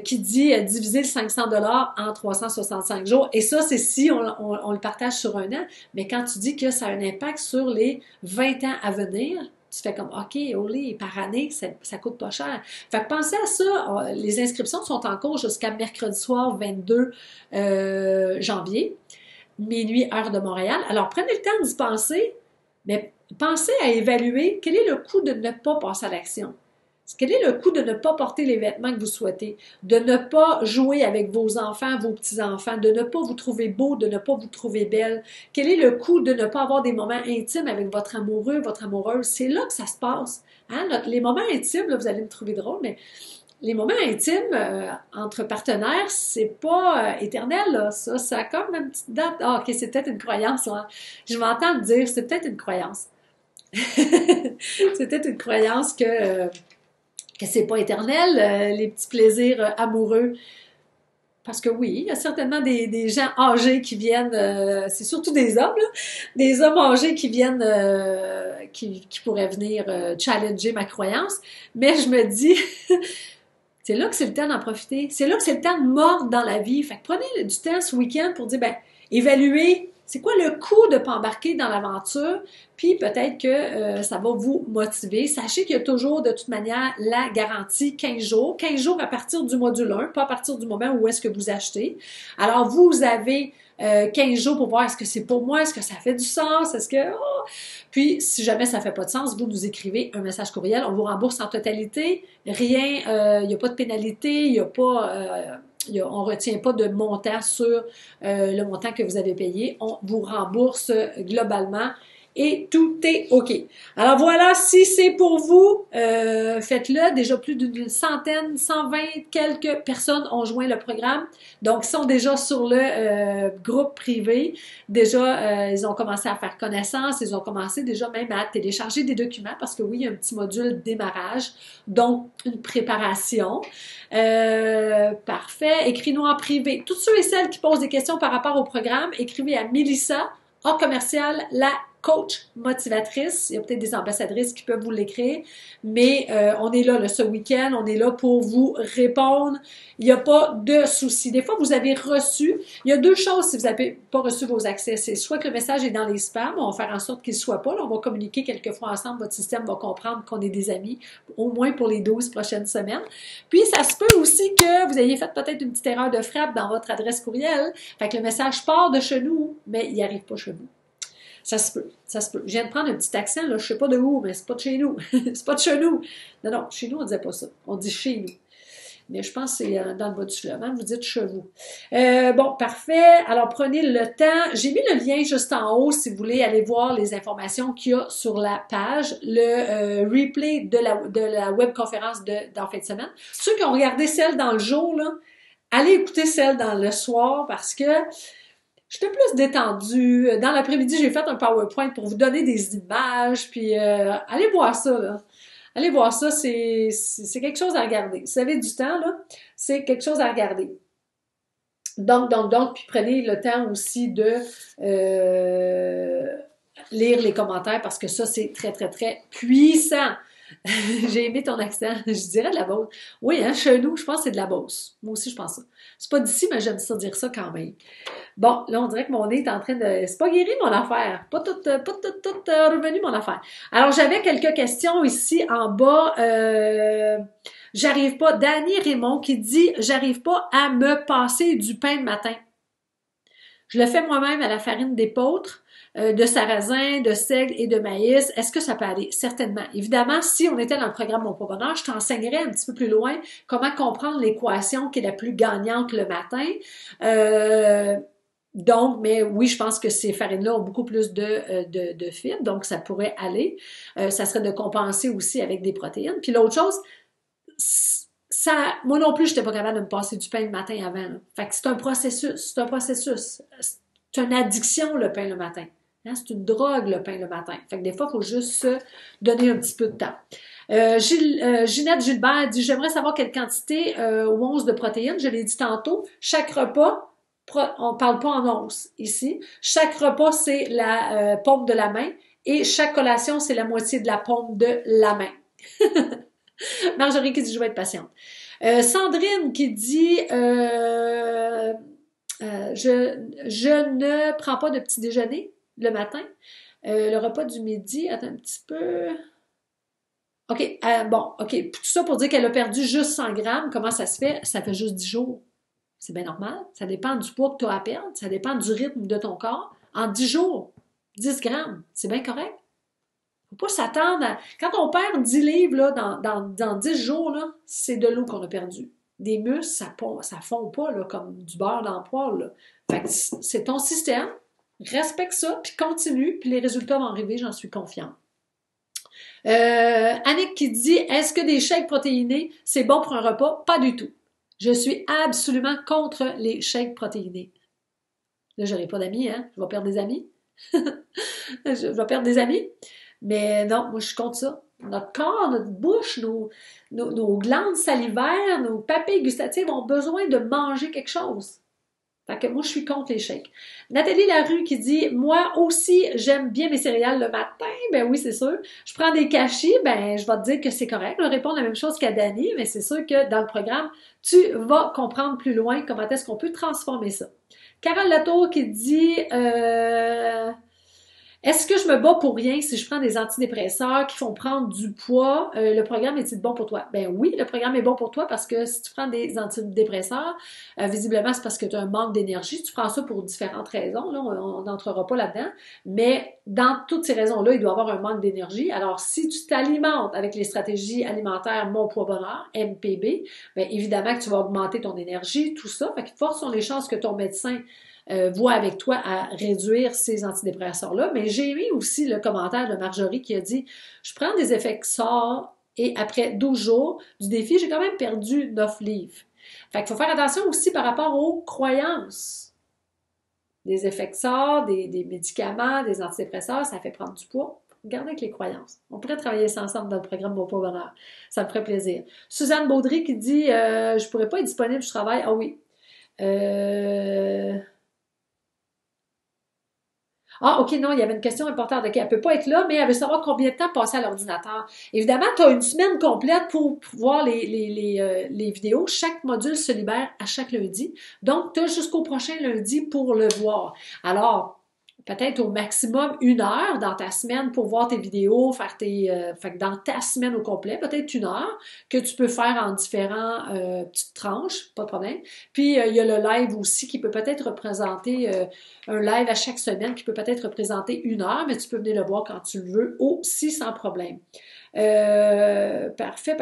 qui dit diviser le 500$ en 365 jours. Et ça, c'est si on le partage sur un an. Mais quand tu dis que ça a un impact sur les 20 ans à venir, tu fais comme, OK, Oli, par année, ça coûte pas cher. Fait que pensez à ça. Les inscriptions sont en cours jusqu'à mercredi soir 22 janvier, minuit, heure de Montréal. Alors, prenez le temps d'y penser, mais pensez à évaluer quel est le coût de ne pas passer à l'action. Quel est le coût de ne pas porter les vêtements que vous souhaitez, de ne pas jouer avec vos enfants, vos petits-enfants, de ne pas vous trouver beau, de ne pas vous trouver belle? Quel est le coût de ne pas avoir des moments intimes avec votre amoureux, votre amoureuse? C'est là que ça se passe. Hein? Les moments intimes, là, vous allez me trouver drôle, mais les moments intimes entre partenaires, c'est pas éternel, là. Ça a comme une petite date. Ah, OK, c'est peut-être une croyance, là. Je m'entends dire, c'est peut-être une croyance. C'est peut-être une croyance que c'est pas éternel, les petits plaisirs amoureux. Parce que oui, il y a certainement des gens âgés qui viennent, c'est surtout des hommes, là, des hommes âgés qui viennent, qui pourraient venir challenger ma croyance. Mais je me dis, c'est là que c'est le temps d'en profiter. C'est là que c'est le temps de mordre dans la vie. Fait que prenez du temps ce week-end pour dire, ben, évaluez c'est quoi le coût de ne pas embarquer dans l'aventure, puis peut-être que ça va vous motiver. Sachez qu'il y a toujours, de toute manière, la garantie 15 jours. 15 jours à partir du module 1, pas à partir du moment où est-ce que vous achetez. Alors, vous avez 15 jours pour voir est-ce que c'est pour moi, est-ce que ça fait du sens, est-ce que... Oh! Puis, si jamais ça fait pas de sens, vous nous écrivez un message courriel, on vous rembourse en totalité, rien, il n'y a pas de pénalité, il n'y a pas... on ne retient pas de montant sur le montant que vous avez payé. On vous rembourse globalement et tout est OK. Alors voilà, si c'est pour vous, faites-le. Déjà plus d'une centaine, 120 quelques personnes ont joint le programme. Donc, ils sont déjà sur le groupe privé. Déjà, ils ont commencé à faire connaissance. Ils ont commencé déjà même à télécharger des documents parce que oui, il y a un petit module démarrage, donc une préparation. Parfait. Écris-nous en privé. Tous ceux et celles qui posent des questions par rapport au programme, écrivez à Mélissa, en commercial, la coach motivatrice. Il y a peut-être des ambassadrices qui peuvent vous l'écrire, mais on est là ce week-end, on est là pour vous répondre. Il n'y a pas de souci. Des fois, vous avez reçu, il y a deux choses si vous n'avez pas reçu vos accès. C'est soit que le message est dans les spams, on va faire en sorte qu'il ne soit pas. Là, on va communiquer quelques fois ensemble, votre système va comprendre qu'on est des amis, au moins pour les 12 prochaines semaines. Puis, ça se peut aussi que vous ayez fait peut-être une petite erreur de frappe dans votre adresse courriel. Fait que le message part de chez nous, mais il n'arrive pas chez vous. Ça se peut, ça se peut. Je viens de prendre un petit accent, là, je sais pas de où, mais c'est pas de chez nous. C'est pas de chez nous. Non, chez nous, on disait pas ça. On dit chez nous. Mais je pense que c'est dans le bas du fleuve, hein? Vous dites chez vous. Bon, parfait. Alors, prenez le temps. J'ai mis le lien juste en haut si vous voulez aller voir les informations qu'il y a sur la page. Le replay de la webconférence d'en fin de semaine. Ceux qui ont regardé celle dans le jour, là, allez écouter celle dans le soir parce que j'étais plus détendue. Dans l'après-midi, j'ai fait un PowerPoint pour vous donner des images, puis allez voir ça, là. Allez voir ça, c'est quelque chose à regarder. Si vous avez du temps, là, c'est quelque chose à regarder. Puis prenez le temps aussi de lire les commentaires parce que ça, c'est très, très, très puissant. J'ai aimé ton accent. Je dirais de la Beauce. Oui, hein, chez nous, je pense que c'est de la Beauce. Moi aussi, je pense ça. C'est pas d'ici, mais j'aime ça dire ça quand même. Bon, là, on dirait que mon nez est en train de... C'est pas guéri, mon affaire. Pas tout revenu, mon affaire. Alors, j'avais quelques questions ici en bas. J'arrive pas. Dany Raymond qui dit « J'arrive pas à me passer du pain le matin. Je le fais moi-même à la farine d'épeautre. De sarrasin, de seigle et de maïs. Est-ce que ça peut aller? Certainement. Évidemment, si on était dans le programme Mon Pas Bonheur, je t'enseignerais un petit peu plus loin comment comprendre l'équation qui est la plus gagnante le matin. Donc, mais oui, je pense que ces farines-là ont beaucoup plus de fibres, donc ça pourrait aller. Ça serait de compenser aussi avec des protéines. Puis l'autre chose, moi non plus, je n'étais pas capable de me passer du pain le matin avant. Là. Fait que c'est un processus. C'est une addiction, le pain le matin. Hein, c'est une drogue, le pain le matin. Fait que des fois, il faut juste se donner un petit peu de temps. Ginette Gilbert dit « J'aimerais savoir quelle quantité ou once de protéines. » Je l'ai dit tantôt. Chaque repas, on parle pas en onces ici. Chaque repas, c'est la paume de la main. Et chaque collation, c'est la moitié de la paume de la main. Marjorie qui dit « Je vais être patiente. » Sandrine qui dit je ne prends pas de petit déjeuner le matin. Le repas du midi, attends un petit peu. OK, OK. Tout ça pour dire qu'elle a perdu juste 100 grammes. Comment ça se fait? Ça fait juste 10 jours. C'est bien normal. Ça dépend du poids que tu as à perdre. Ça dépend du rythme de ton corps. En 10 jours, 10 grammes, c'est bien correct. Faut pas s'attendre à... Quand on perd 10 livres là, dans 10 jours, là, c'est de l'eau qu'on a perdu. Des muscles, ça fond pas là, comme du beurre dans le poêle. Là. Fait que c'est ton système. Respecte ça, puis continue, puis les résultats vont arriver, j'en suis confiante. Annick qui dit « Est-ce que des shakes protéinés, c'est bon pour un repas? » Pas du tout. Je suis absolument contre les shakes protéinés. Là, j'aurai pas d'amis, hein? Je vais perdre des amis. Je vais perdre des amis. Mais non, moi, je suis contre ça. Notre corps, notre bouche, nos glandes salivaires, nos papilles gustatives ont besoin de manger quelque chose. Fait que moi, je suis contre les shakes. Nathalie Larue qui dit « Moi aussi, j'aime bien mes céréales le matin. » Ben oui, c'est sûr. Je prends des cachis, ben je vais te dire que c'est correct. Je vais répondre la même chose qu'à Dany, mais c'est sûr que dans le programme, tu vas comprendre plus loin comment est-ce qu'on peut transformer ça. Carole Latour qui dit est-ce que je me bats pour rien si je prends des antidépresseurs qui font prendre du poids? Le programme est-il bon pour toi? Ben oui, le programme est bon pour toi parce que si tu prends des antidépresseurs, visiblement c'est parce que tu as un manque d'énergie. Tu prends ça pour différentes raisons. Là, on n'entrera pas là-dedans. Mais dans toutes ces raisons-là, il doit y avoir un manque d'énergie. Alors, si tu t'alimentes avec les stratégies alimentaires Mon Poids Bonheur, MPB, bien évidemment que tu vas augmenter ton énergie, tout ça. Fait que force sont les chances que ton médecin voit avec toi à réduire ces antidépresseurs-là. Mais j'ai aimé aussi le commentaire de Marjorie qui a dit « Je prends des Effexor et après 12 jours du défi, j'ai quand même perdu 9 livres. » Fait qu'il faut faire attention aussi par rapport aux croyances. Des Effexor, des médicaments, des antidépresseurs, ça fait prendre du poids. Regardez avec les croyances. On pourrait travailler ça ensemble dans le programme Mon Pas Bonheur. Ça me ferait plaisir. Suzanne Baudry qui dit je pourrais pas être disponible, je travaille. Ah oui. Ah, OK, non, il y avait une question importante. OK, elle ne peut pas être là, mais elle veut savoir combien de temps passer à l'ordinateur. Évidemment, tu as une semaine complète pour voir les vidéos. Chaque module se libère à chaque lundi. Donc, tu as jusqu'au prochain lundi pour le voir. Alors, peut-être au maximum 1 heure dans ta semaine pour voir tes vidéos, fait que dans ta semaine au complet, peut-être 1 heure que tu peux faire en différents petites tranches, pas de problème. Puis, il y a le live aussi qui peut peut-être représenter un live à chaque semaine qui peut peut-être représenter 1 heure, mais tu peux venir le voir quand tu le veux aussi sans problème. Parfait.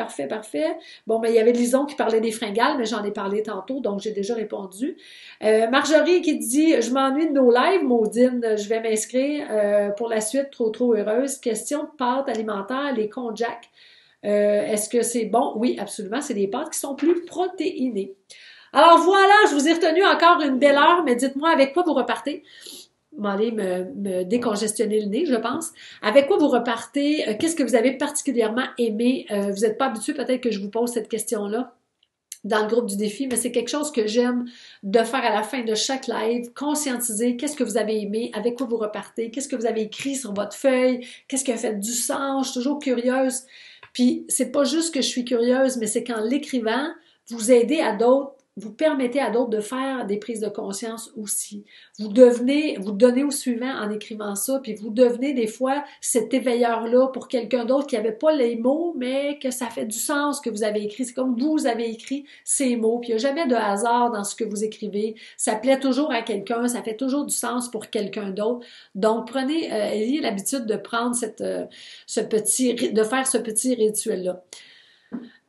Bon, mais il y avait Lison qui parlait des fringales, mais j'en ai parlé tantôt, donc j'ai déjà répondu. Marjorie qui dit « Je m'ennuie de nos lives, Maudine, je vais m'inscrire pour la suite, trop heureuse. Question de pâtes alimentaires, les konjac. Est-ce que c'est bon? Oui, absolument, c'est des pâtes qui sont plus protéinées. Alors voilà, je vous ai retenu encore une belle heure, mais dites-moi avec quoi vous repartez. M'aller me décongestionner le nez, je pense. Avec quoi vous repartez? Qu'est-ce que vous avez particulièrement aimé? Vous n'êtes pas habitué, peut-être que je vous pose cette question-là. dans le groupe du défi, mais c'est quelque chose que j'aime de faire à la fin de chaque live, conscientiser qu'est-ce que vous avez aimé, avec quoi vous repartez, qu'est-ce que vous avez écrit sur votre feuille, qu'est-ce qui a fait du sens, je suis toujours curieuse. Puis c'est pas juste que je suis curieuse, mais c'est qu'en l'écrivant, vous aidez à d'autres, vous permettez à d'autres de faire des prises de conscience aussi. Vous donnez au suivant en écrivant ça, puis vous devenez des fois cet éveilleur-là pour quelqu'un d'autre qui n'avait pas les mots, mais que ça fait du sens que vous avez écrit. C'est comme vous avez écrit ces mots, puis il n'y a jamais de hasard dans ce que vous écrivez. Ça plaît toujours à quelqu'un, ça fait toujours du sens pour quelqu'un d'autre. Donc, ayez l'habitude de prendre de faire ce petit rituel-là.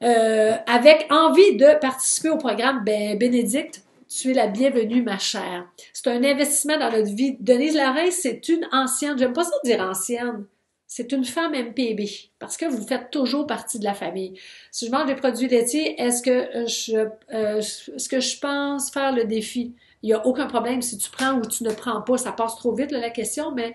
Avec envie de participer au programme, Bénédicte, tu es la bienvenue, ma chère. C'est un investissement dans notre vie. Denise Larrain, c'est une ancienne, j'aime pas ça dire ancienne, c'est une femme MPB, parce que vous faites toujours partie de la famille. Si je mange des produits laitiers, est-ce que je pense faire le défi? Il n'y a aucun problème si tu prends ou tu ne prends pas. Ça passe trop vite, là, la question, mais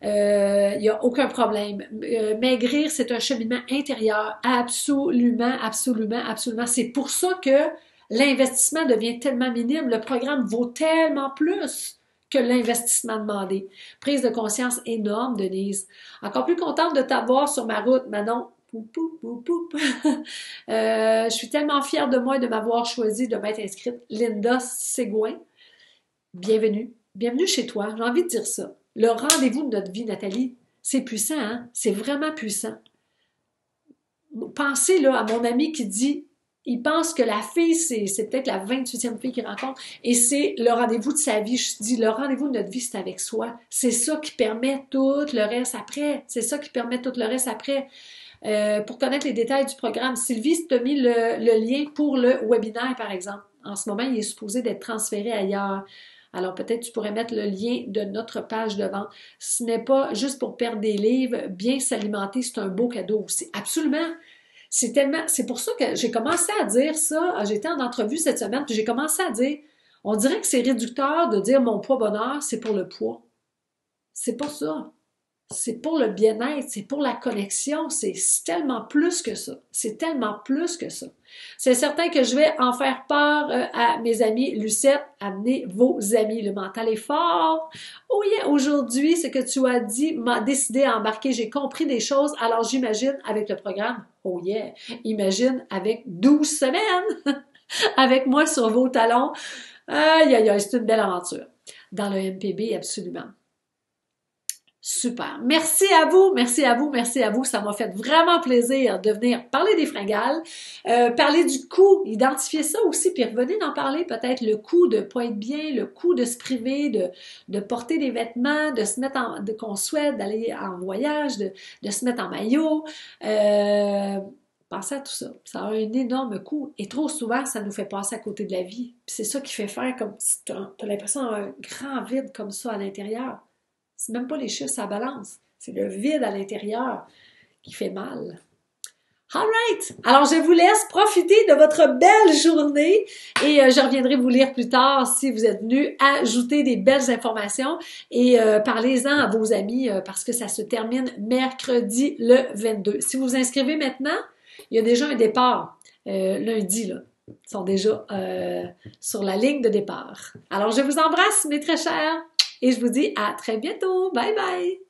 il n'y a aucun problème. Maigrir, c'est un cheminement intérieur. Absolument, absolument, absolument. C'est pour ça que l'investissement devient tellement minime. Le programme vaut tellement plus que l'investissement demandé. Prise de conscience énorme, Denise. Encore plus contente de t'avoir sur ma route, Manon. Poup, poup, poup, poup. Je suis tellement fière de moi de m'avoir choisi de m'être inscrite. Linda Ségouin, bienvenue. Bienvenue chez toi. J'ai envie de dire ça. Le rendez-vous de notre vie, Nathalie, c'est puissant, hein? C'est vraiment puissant. Pensez là, à mon ami qui dit, il pense que la fille, c'est peut-être la 28e fille qu'il rencontre, et c'est le rendez-vous de sa vie. Je dis, le rendez-vous de notre vie, c'est avec soi. C'est ça qui permet tout le reste après. C'est ça qui permet tout le reste après. Pour connaître les détails du programme, Sylvie t'a mis le lien pour le webinaire, par exemple. En ce moment, il est supposé d'être transféré ailleurs. Alors peut-être tu pourrais mettre le lien de notre page de vente. Ce n'est pas juste pour perdre des livres, bien s'alimenter, c'est un beau cadeau aussi. Absolument. C'est pour ça que j'ai commencé à dire ça. J'étais en entrevue cette semaine, puis j'ai commencé à dire, on dirait que c'est réducteur de dire mon poids bonheur, c'est pour le poids. C'est pas ça. C'est pour le bien-être, c'est pour la connexion, c'est tellement plus que ça. C'est tellement plus que ça. C'est certain que je vais en faire part à mes amis. Lucette, amenez vos amis. Le mental est fort. Oh yeah, aujourd'hui, ce que tu as dit m'a décidé à embarquer. J'ai compris des choses. Alors j'imagine avec le programme, oh yeah, imagine avec 12 semaines, avec moi sur vos talons. Aïe, aïe, aïe, c'est une belle aventure. Dans le MPB, absolument. Super. Merci à vous, merci à vous, merci à vous. Ça m'a fait vraiment plaisir de venir parler des fringales, parler du coût, identifier ça aussi, puis revenez d'en parler peut-être le coût de pas être bien, le coût de se priver, de porter des vêtements, de se mettre qu'on souhaite d'aller en voyage, de se mettre en maillot. Pensez à tout ça. Ça a un énorme coût. Et trop souvent, ça nous fait passer à côté de la vie. Puis c'est ça qui fait faire comme si t'as l'impression d'un grand vide comme ça à l'intérieur. C'est même pas les chiffres, ça balance. C'est le vide à l'intérieur qui fait mal. All right! Alors, je vous laisse profiter de votre belle journée et je reviendrai vous lire plus tard si vous êtes venus ajouter des belles informations et parlez-en à vos amis parce que ça se termine mercredi le 22. Si vous vous inscrivez maintenant, il y a déjà un départ lundi, là. Ils sont déjà sur la ligne de départ. Alors, je vous embrasse, mes très chers. Et je vous dis à très bientôt. Bye bye!